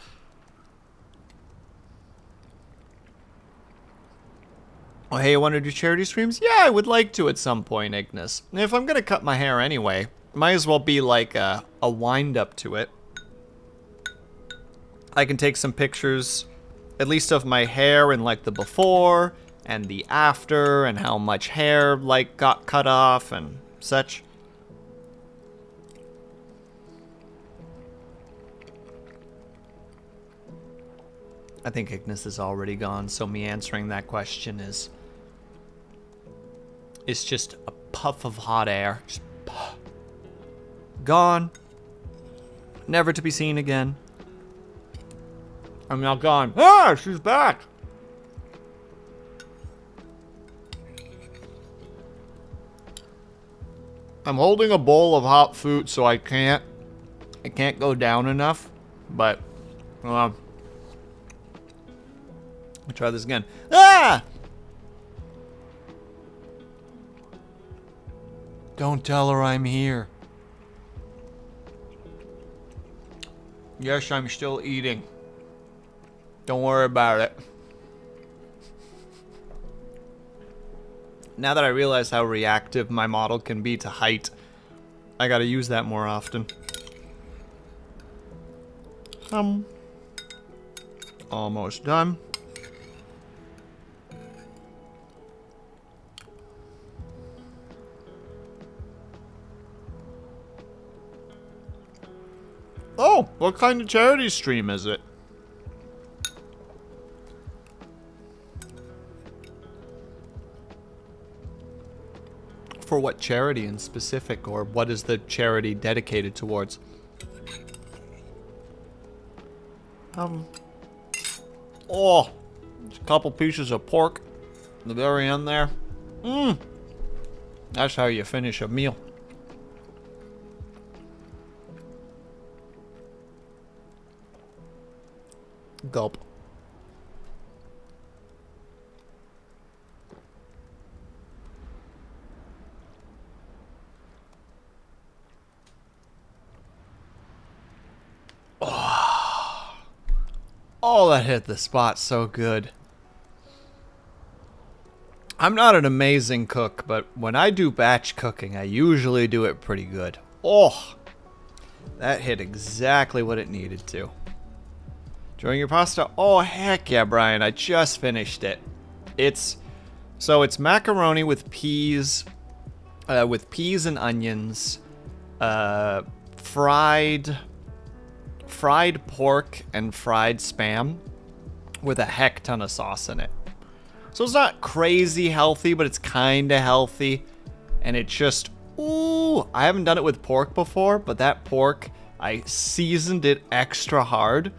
Oh, hey, you want to do charity streams? Yeah, I would like to at some point, Ignis. If I'm going to cut my hair anyway, might as well be like a wind-up to it. I can take some pictures, at least of my hair in like the before and the after, and how much hair like got cut off and such. I think Ignis is already gone, so me answering that question is... it's just a puff of hot air. Just gone. Never to be seen again. I'm now gone. Ah, she's back. I'm holding a bowl of hot food, so I can't go down enough. But, I'll try this again. Ah! Don't tell her I'm here. Yes, I'm still eating. Don't worry about it. Now that I realize how reactive my model can be to height, I gotta use that more often. Almost done. Oh, what kind of charity stream is it? For what charity in specific, or what is the charity dedicated towards? Oh, just a couple pieces of pork at the very end there. That's how you finish a meal. Gulp. Oh, that hit the spot so good. I'm not an amazing cook, but when I do batch cooking, I usually do it pretty good. Oh, that hit exactly what it needed to. Enjoying your pasta? Oh, heck yeah, Brian. I just finished it. It's macaroni with peas and onions, fried pork and fried spam with a heck ton of sauce in it. So it's not crazy healthy, but it's kind of healthy. And it just, ooh, I haven't done it with pork before, but that pork, I seasoned it extra hard.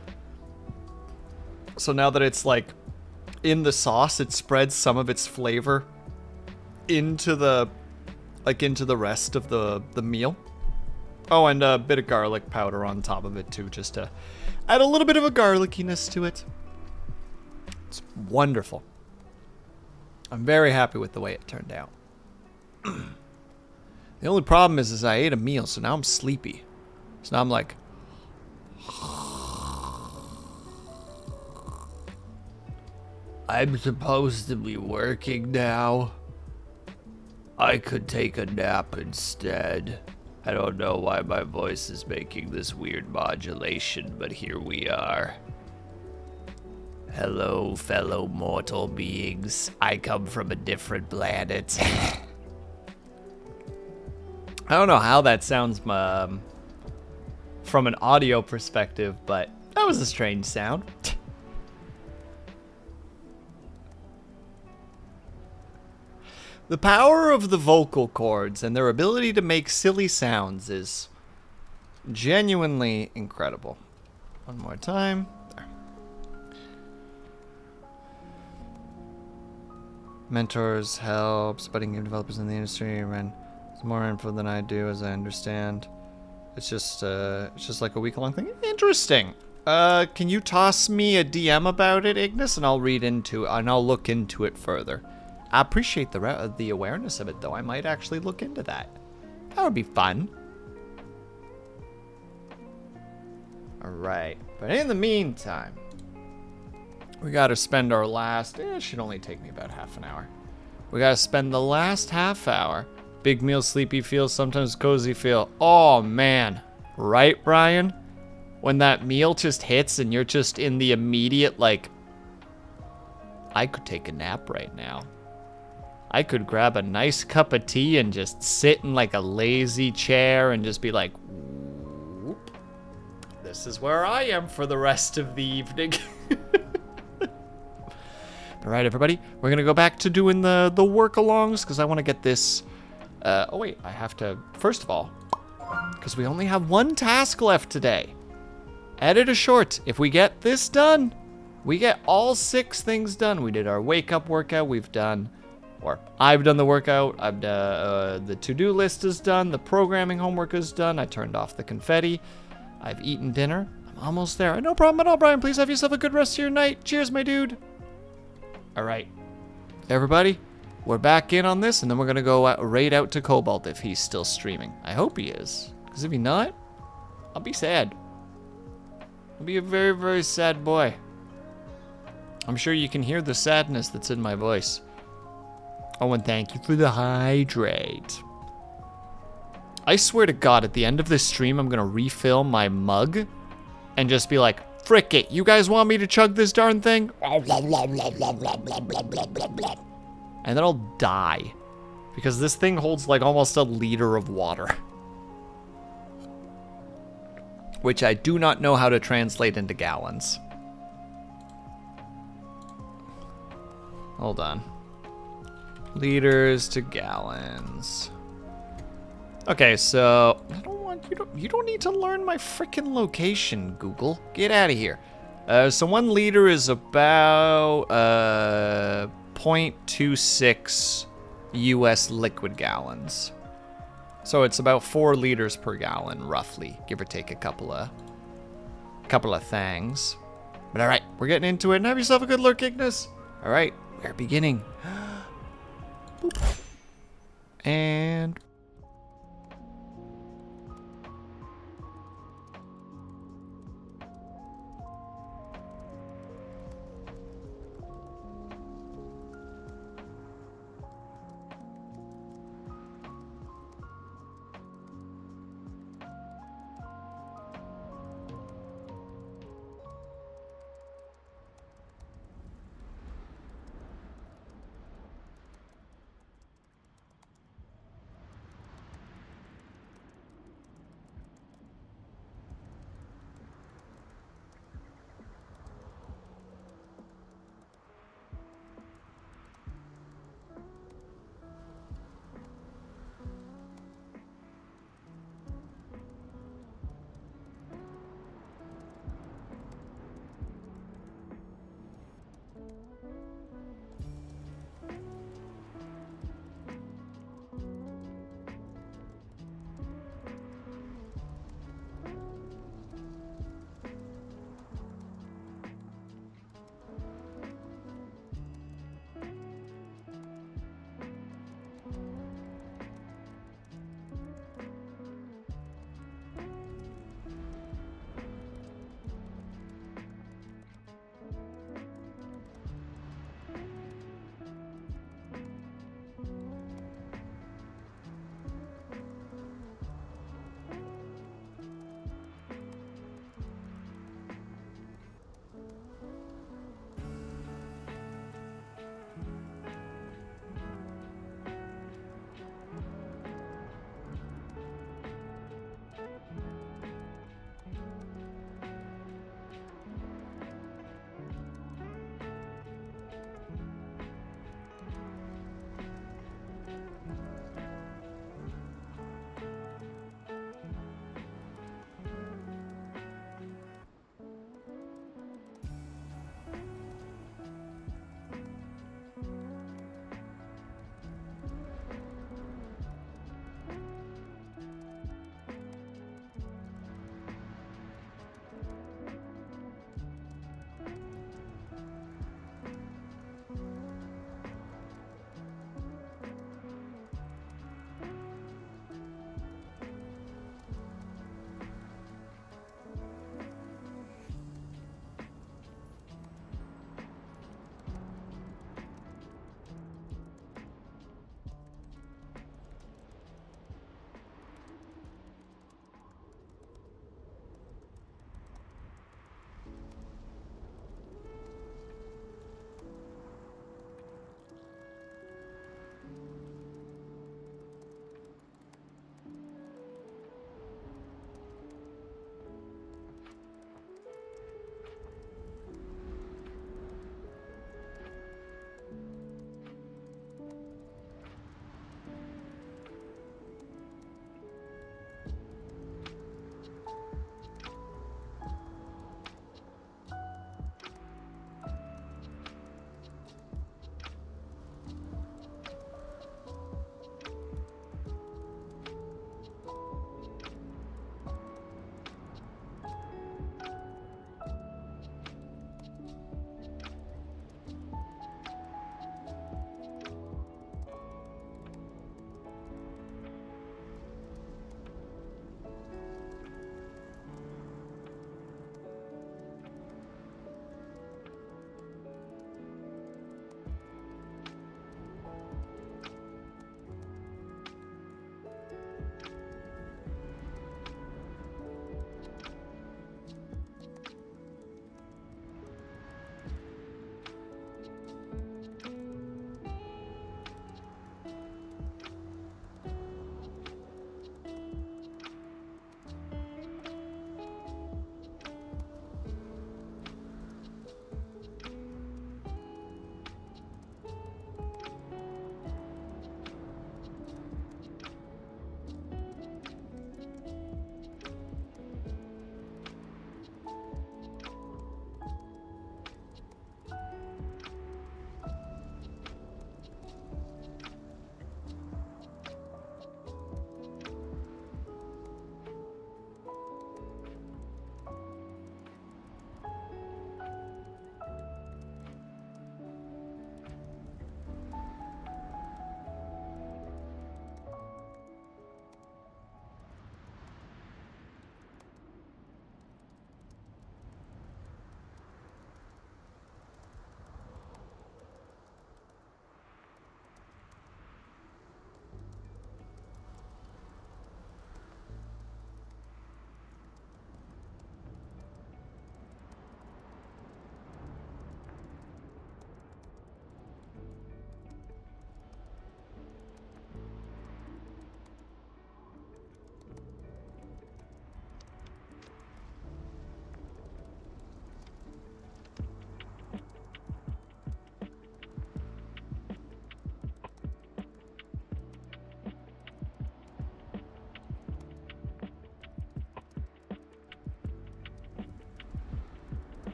So now that it's like in the sauce, it spreads some of its flavor into the rest of the meal. Oh, and a bit of garlic powder on top of it too, just to add a little bit of a garlickiness to it. It's wonderful. I'm very happy with the way it turned out. The only problem is I ate a meal, so now I'm sleepy. So now I'm like, I'm supposed to be working now. I could take a nap instead. I don't know why my voice is making this weird modulation, but here we are. Hello, fellow mortal beings. I come from a different planet. I don't know how that sounds from an audio perspective, but that was a strange sound. The power of the vocal cords and their ability to make silly sounds is genuinely incredible. One more time. There. Mentors, helps, budding game developers in the industry, and more info than I do, as I understand. It's just like a week-long thing. Interesting. Can you toss me a DM about it, Ignis, and I'll read into it, and I'll look into it further. I appreciate the awareness of it, though. I might actually look into that. That would be fun. Alright. But in the meantime, we gotta spend our last... it should only take me about half an hour. We gotta spend the last half hour. Big meal, sleepy feel, sometimes cozy feel. Oh, man. Right, Brian? When that meal just hits and you're just in the immediate, like... I could take a nap right now. I could grab a nice cup of tea and just sit in like a lazy chair and just be like, whoop. This is where I am for the rest of the evening. All right, everybody, we're going to go back to doing the work-alongs because I want to get this... oh, wait, I have to... First of all, because we only have one task left today. Edit a short. If we get this done, we get all 6 things done. We did our wake-up workout. We've done... Or I've done the workout, I've the to-do list is done, the programming homework is done, I turned off the confetti, I've eaten dinner, I'm almost there. No problem at all, Brian. Please have yourself a good rest of your night. Cheers, my dude. All right, everybody, we're back in on this, and then we're going to go raid out to Cobalt if he's still streaming. I hope he is, because if he's not, I'll be sad. I'll be a very, very sad boy. I'm sure you can hear the sadness that's in my voice. Oh, and thank you for the hydrate. I swear to God, at the end of this stream, I'm gonna refill my mug and just be like, frick it, you guys want me to chug this darn thing? And then I'll die. Because this thing holds like almost a liter of water. Which I do not know how to translate into gallons. Hold on. Liters to gallons. Okay, so I don't want you don't need to learn my frickin' location, Google. Get out of here. So 1 liter is about 0.26 US liquid gallons. So it's about 4 liters per gallon, roughly, give or take a couple of things. But all right, we're getting into it. And have yourself a good look, Ignis. All right, we're beginning. Boop. And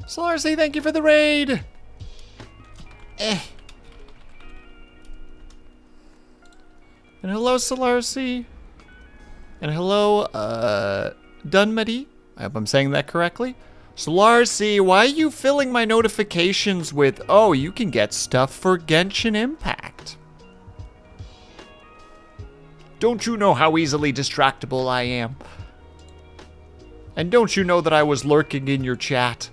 Solarcy, thank you for the raid. And hello, Solarcy. And hello, Dunmuddy. I hope I'm saying that correctly. Solarcy, why are you filling my notifications with, oh, you can get stuff for Genshin Impact? Don't you know how easily distractible I am? And don't you know that I was lurking in your chat?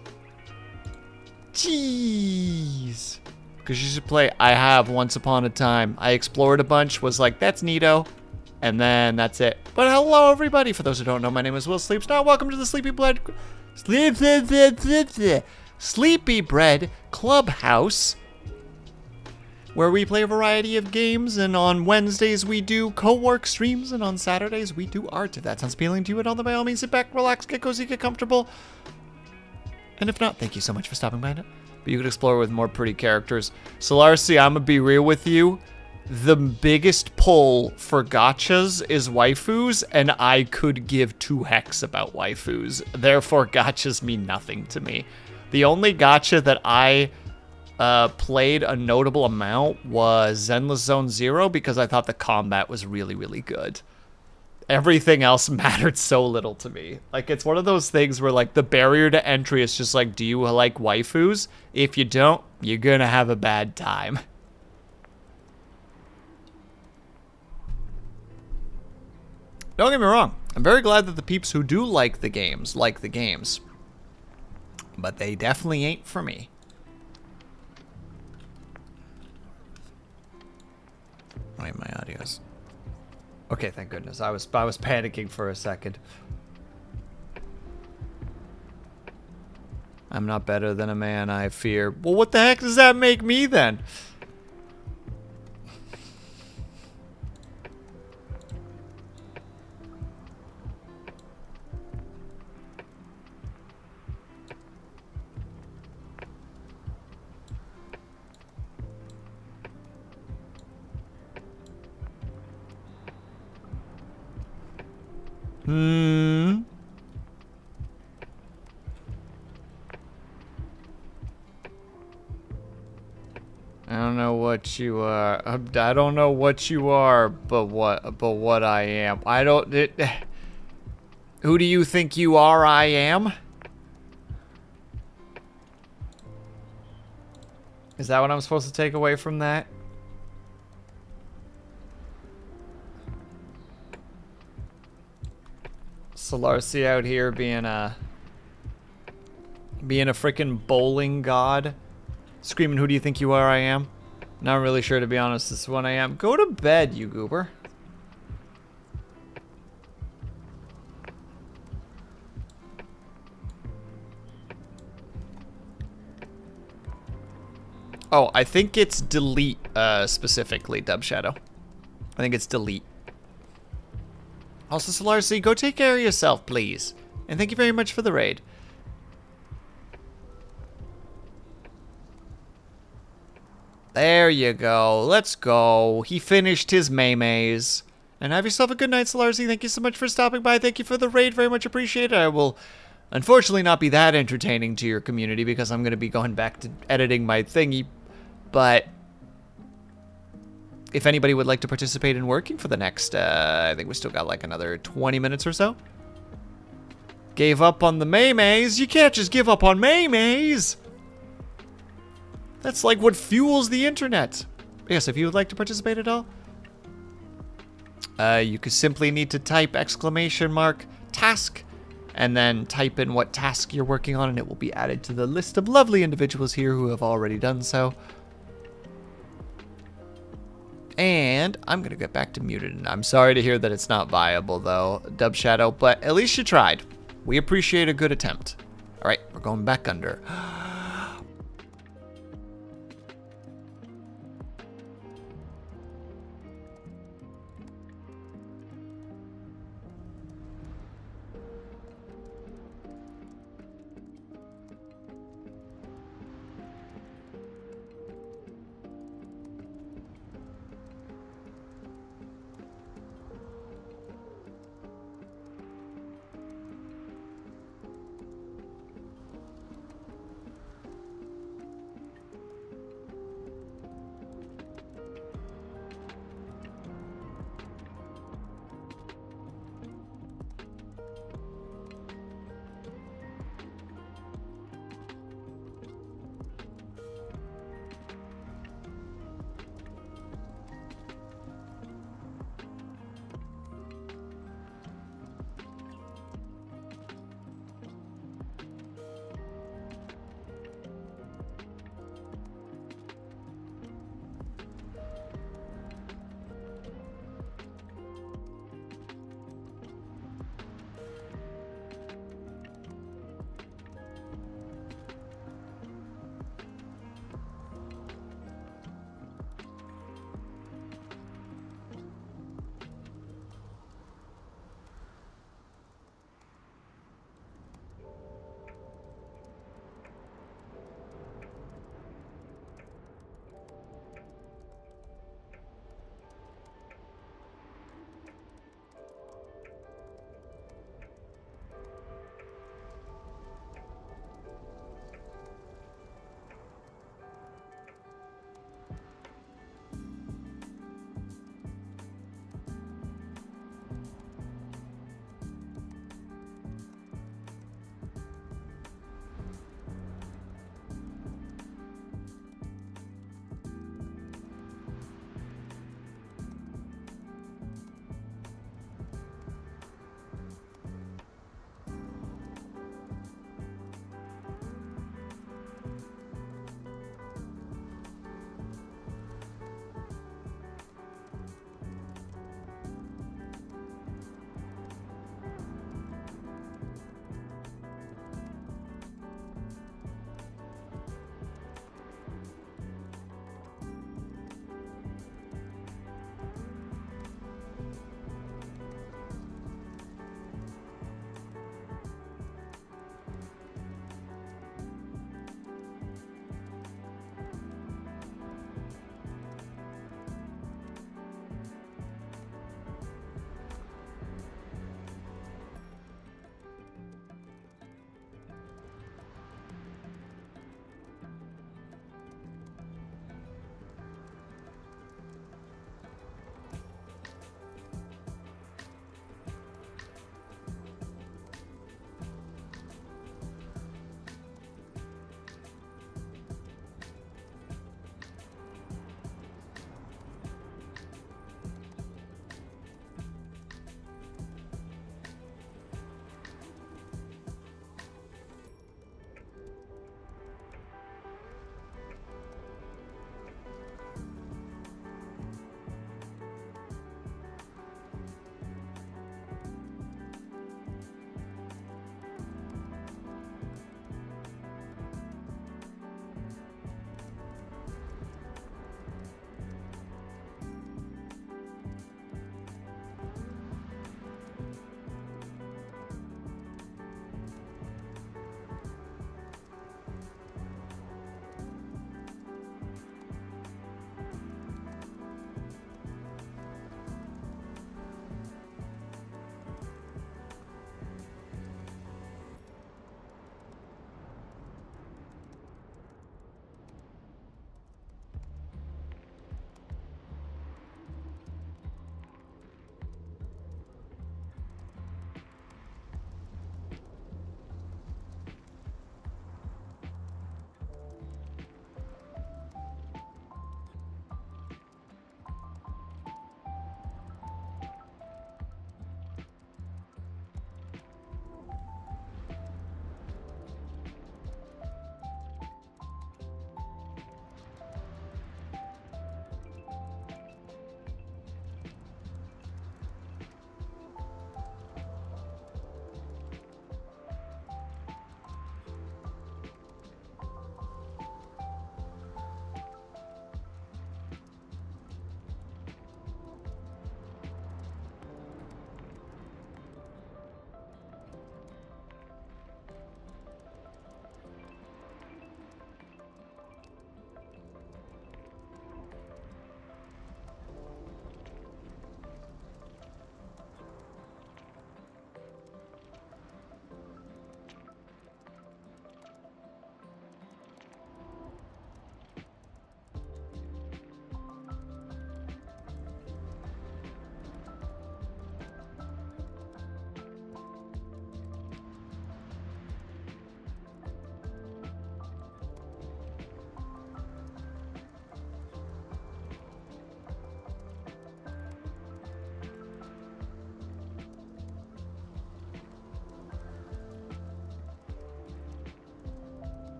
Jeez. Because you should play. I have once upon a time. I explored a bunch, was like, that's neato. And then that's it. But hello, everybody. For those who don't know, my name is Will Sleeps. Now, welcome to the Sleepy Bread Clubhouse, where we play a variety of games, and on Wednesdays we do co-work streams, and on Saturdays we do art. If that sounds appealing to you at all, then by all means sit back, relax, get cozy, get comfortable. And if not, thank you so much for stopping by. But you could explore with more pretty characters. Solarcy, I'm gonna be real with you. The biggest pull for gachas is waifus, and I could give 2 hecks about waifus. Therefore, gachas mean nothing to me. The only gacha that I played a notable amount was Zenless Zone Zero because I thought the combat was really, really good. Everything else mattered so little to me. Like, it's one of those things where, like, the barrier to entry is just like, do you like waifus? If you don't, you're gonna have a bad time. Don't get me wrong. I'm very glad that the peeps who do like the games. But they definitely ain't for me. Wait, my audio's... Okay, thank goodness. I was panicking for a second. I'm not better than a man, I fear. Well, what the heck does that make me then? I don't know what you are. I don't know what you are, but what I am. I don't... Who do you think you are, I am? Is that what I'm supposed to take away from that? Solarcy out here being a freaking bowling god. Screaming, who do you think you are, I am? Not really sure, to be honest. This is what I am. Go to bed, you goober. Oh, I think it's delete, specifically, Dub Shadow. I think it's delete. Also, Solarcy, go take care of yourself, please. And thank you very much for the raid. There you go. Let's go. He finished his maymays. And have yourself a good night, Solarcy. Thank you so much for stopping by. Thank you for the raid. Very much appreciated. I will unfortunately not be that entertaining to your community because I'm going to be going back to editing my thingy. But if anybody would like to participate in working for the next, I think we still got like another 20 minutes or so. Gave up on the maymays. You can't just give up on maymays. That's like what fuels the internet. Yes, if you would like to participate at all, you could simply need to type !task and then type in what task you're working on, and it will be added to the list of lovely individuals here who have already done so. And I'm going to get back to muted. And I'm sorry to hear that it's not viable, though, Dub Shadow, but at least you tried. We appreciate a good attempt. All right, we're going back under.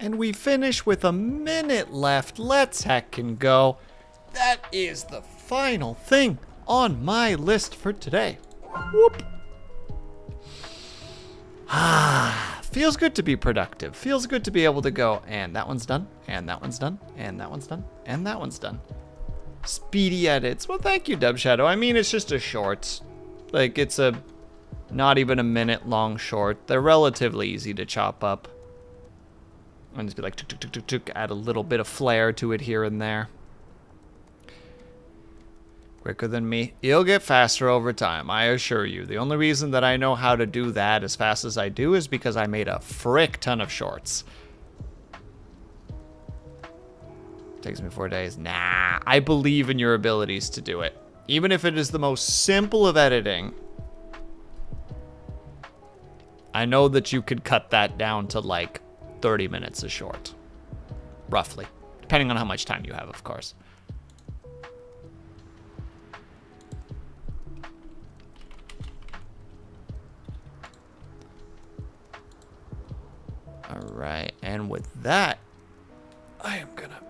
And we finish with a minute left. Let's heckin' go. That is the final thing on my list for today. Whoop. Feels good to be productive. Feels good to be able to go, and that one's done, and that one's done, and that one's done, and that one's done. Speedy edits. Well, thank you, Dub Shadow. I mean, it's just a short. Like, it's a not even a minute long short. They're relatively easy to chop up. And just be like, tuk, tuk, tuk, tuk, tuk, add a little bit of flair to it here and there. Quicker than me. You'll get faster over time, I assure you. The only reason that I know how to do that as fast as I do is because I made a frick ton of shorts. Takes me 4 days. Nah, I believe in your abilities to do it. Even if it is the most simple of editing, I know that you could cut that down to like 30 minutes a short. Roughly. Depending on how much time you have, of course. Alright, and with that, I am gonna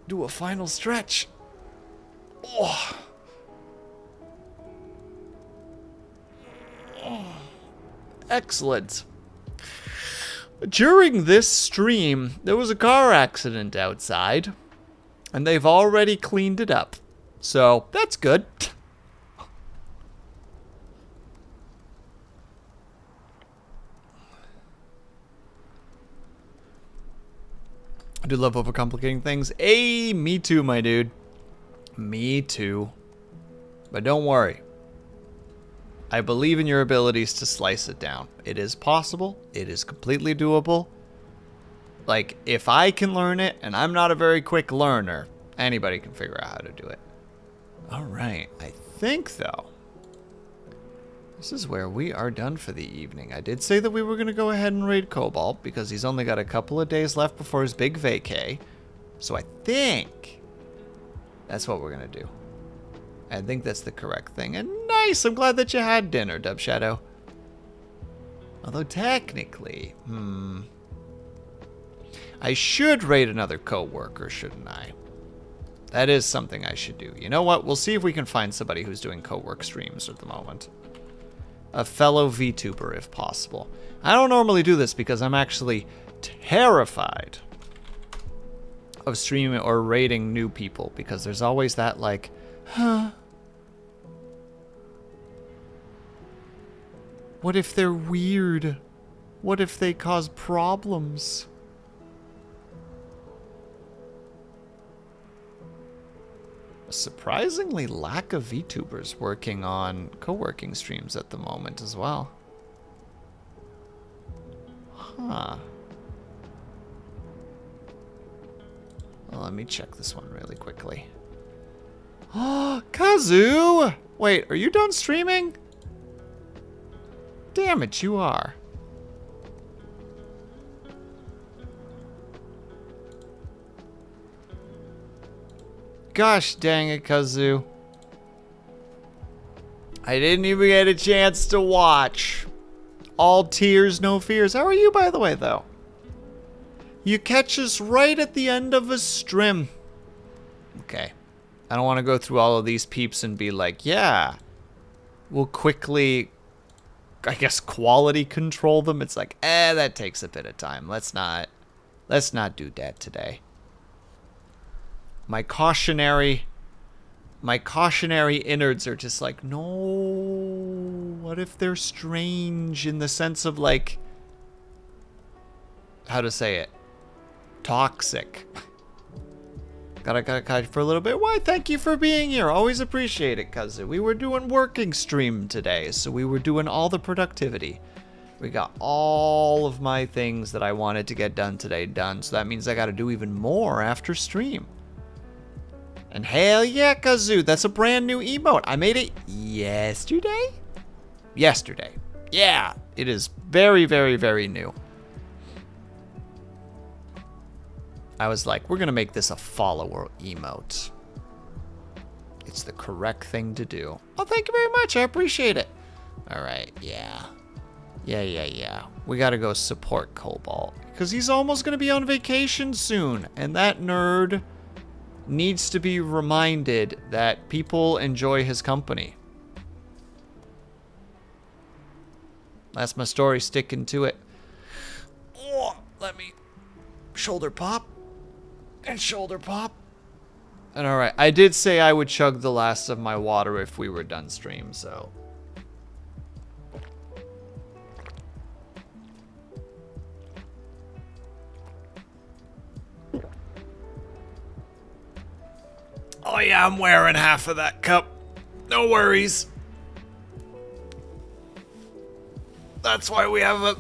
do a final stretch. Oh. Excellent. During this stream, there was a car accident outside, and they've already cleaned it up. So, that's good. I do love overcomplicating things. Hey, me too, my dude. Me too. But don't worry. I believe in your abilities to slice it down. It is possible. It is completely doable. Like, if I can learn it, and I'm not a very quick learner, anybody can figure out how to do it. Alright, I think, though, this is where we are done for the evening. I did say that we were going to go ahead and raid Cobalt, because he's only got a couple of days left before his big vacay. So I think that's what we're going to do. I think that's the correct thing. And nice! I'm glad that you had dinner, Dub Shadow. Although technically, I should raid another co-worker, shouldn't I? That is something I should do. You know what? We'll see if we can find somebody who's doing co-work streams at the moment. A fellow VTuber, if possible. I don't normally do this because I'm actually terrified of streaming or raiding new people, because there's always that, like, huh? What if they're weird? What if they cause problems? A surprisingly lack of VTubers working on co-working streams at the moment as well. Huh. Well, let me check this one really quickly. Oh, Kazoo! Wait, are you done streaming? Damn it, you are. Gosh dang it, Kazoo. I didn't even get a chance to watch. All tears, no fears. How are you, by the way, though? You catch us right at the end of a stream. Okay. I don't want to go through all of these peeps and be like, yeah, we'll quickly, I guess, quality control them. It's like, that takes a bit of time. Let's not do that today. My cautionary innards are just like, no, what if they're strange in the sense of, like, how to say it? Toxic. Gotta cut for a little bit. Why, thank you for being here. Always appreciate it, cousin. We were doing working stream today, so we were doing all the productivity. We got all of my things that I wanted to get done today done, so that means I gotta do even more after stream. And hell yeah, Kazoo, that's a brand new emote. I made it yesterday? Yesterday. Yeah, it is very, very, very new. I was like, we're gonna make this a follower emote. It's the correct thing to do. Oh, thank you very much, I appreciate it. All right, yeah. Yeah. We gotta go support Cobalt. Because he's almost gonna be on vacation soon. And that nerd needs to be reminded that people enjoy his company. That's my story, sticking to it. Oh, let me shoulder pop. And shoulder pop. And alright, I did say I would chug the last of my water if we were done stream, so. Oh yeah, I'm wearing half of that cup. No worries. That's why we have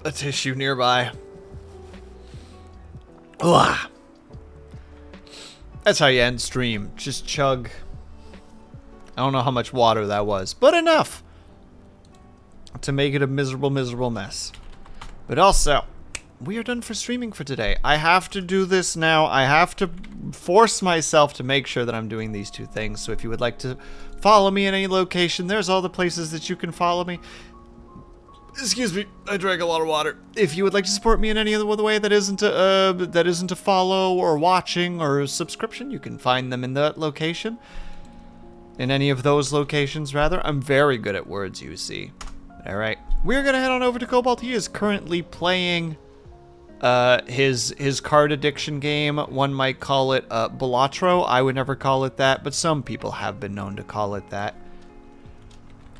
a tissue nearby. Ugh. That's how you end stream. Just chug. I don't know how much water that was, but enough to make it a miserable, miserable mess. But also, we are done for streaming for today. I have to do this now. I have to force myself to make sure that I'm doing these two things. So if you would like to follow me in any location, there's all the places that you can follow me. Excuse me, I drank a lot of water. If you would like to support me in any other way that isn't a follow or watching or subscription, you can find them in that location. In any of those locations, rather. I'm very good at words, you see. All right, we're gonna head on over to Cobalt. He is currently playing his card addiction game. One might call it Balatro. I would never call it that, but some people have been known to call it that.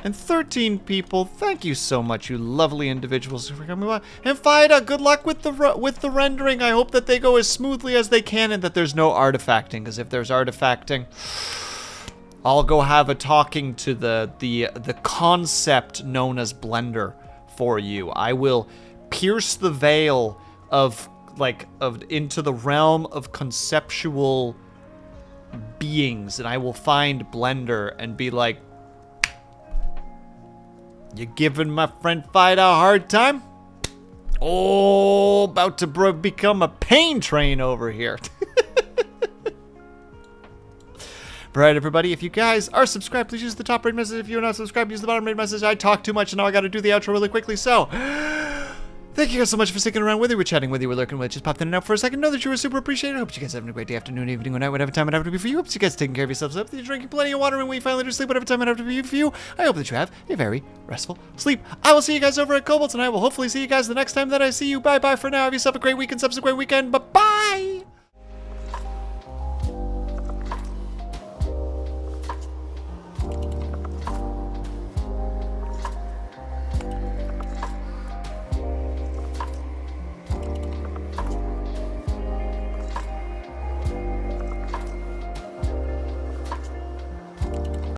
And 13 people, thank you so much, you lovely individuals for coming by. And Fida, good luck with the rendering. I hope that they go as smoothly as they can and that there's no artifacting, because if there's artifacting, I'll go have a talking to the concept known as Blender for you. I will pierce the veil of into the realm of conceptual beings, and I will find Blender and be like, you giving my friend Fida a hard time? Oh, about to become a pain train over here. Alright, everybody, if you guys are subscribed, please use the top right message. If you're not subscribed, use the bottom right message. I talk too much, and now I gotta do the outro really quickly, so thank you guys so much for sticking around with you. We're chatting with you, we're lurking with you. Just popped in and out for a second. Know that you were super appreciated. I hope you guys are having a great day, afternoon, evening, or night, whatever time it have to be for you. Hope you guys are taking care of yourselves. Hope that you're drinking plenty of water, and when you finally do sleep, whatever time it have to be for you. I hope that you have a very restful sleep. I will see you guys over at Cobalt, and I will hopefully see you guys the next time that I see you. Bye-bye for now. Have yourself a great week and subsequent weekend. Bye-bye!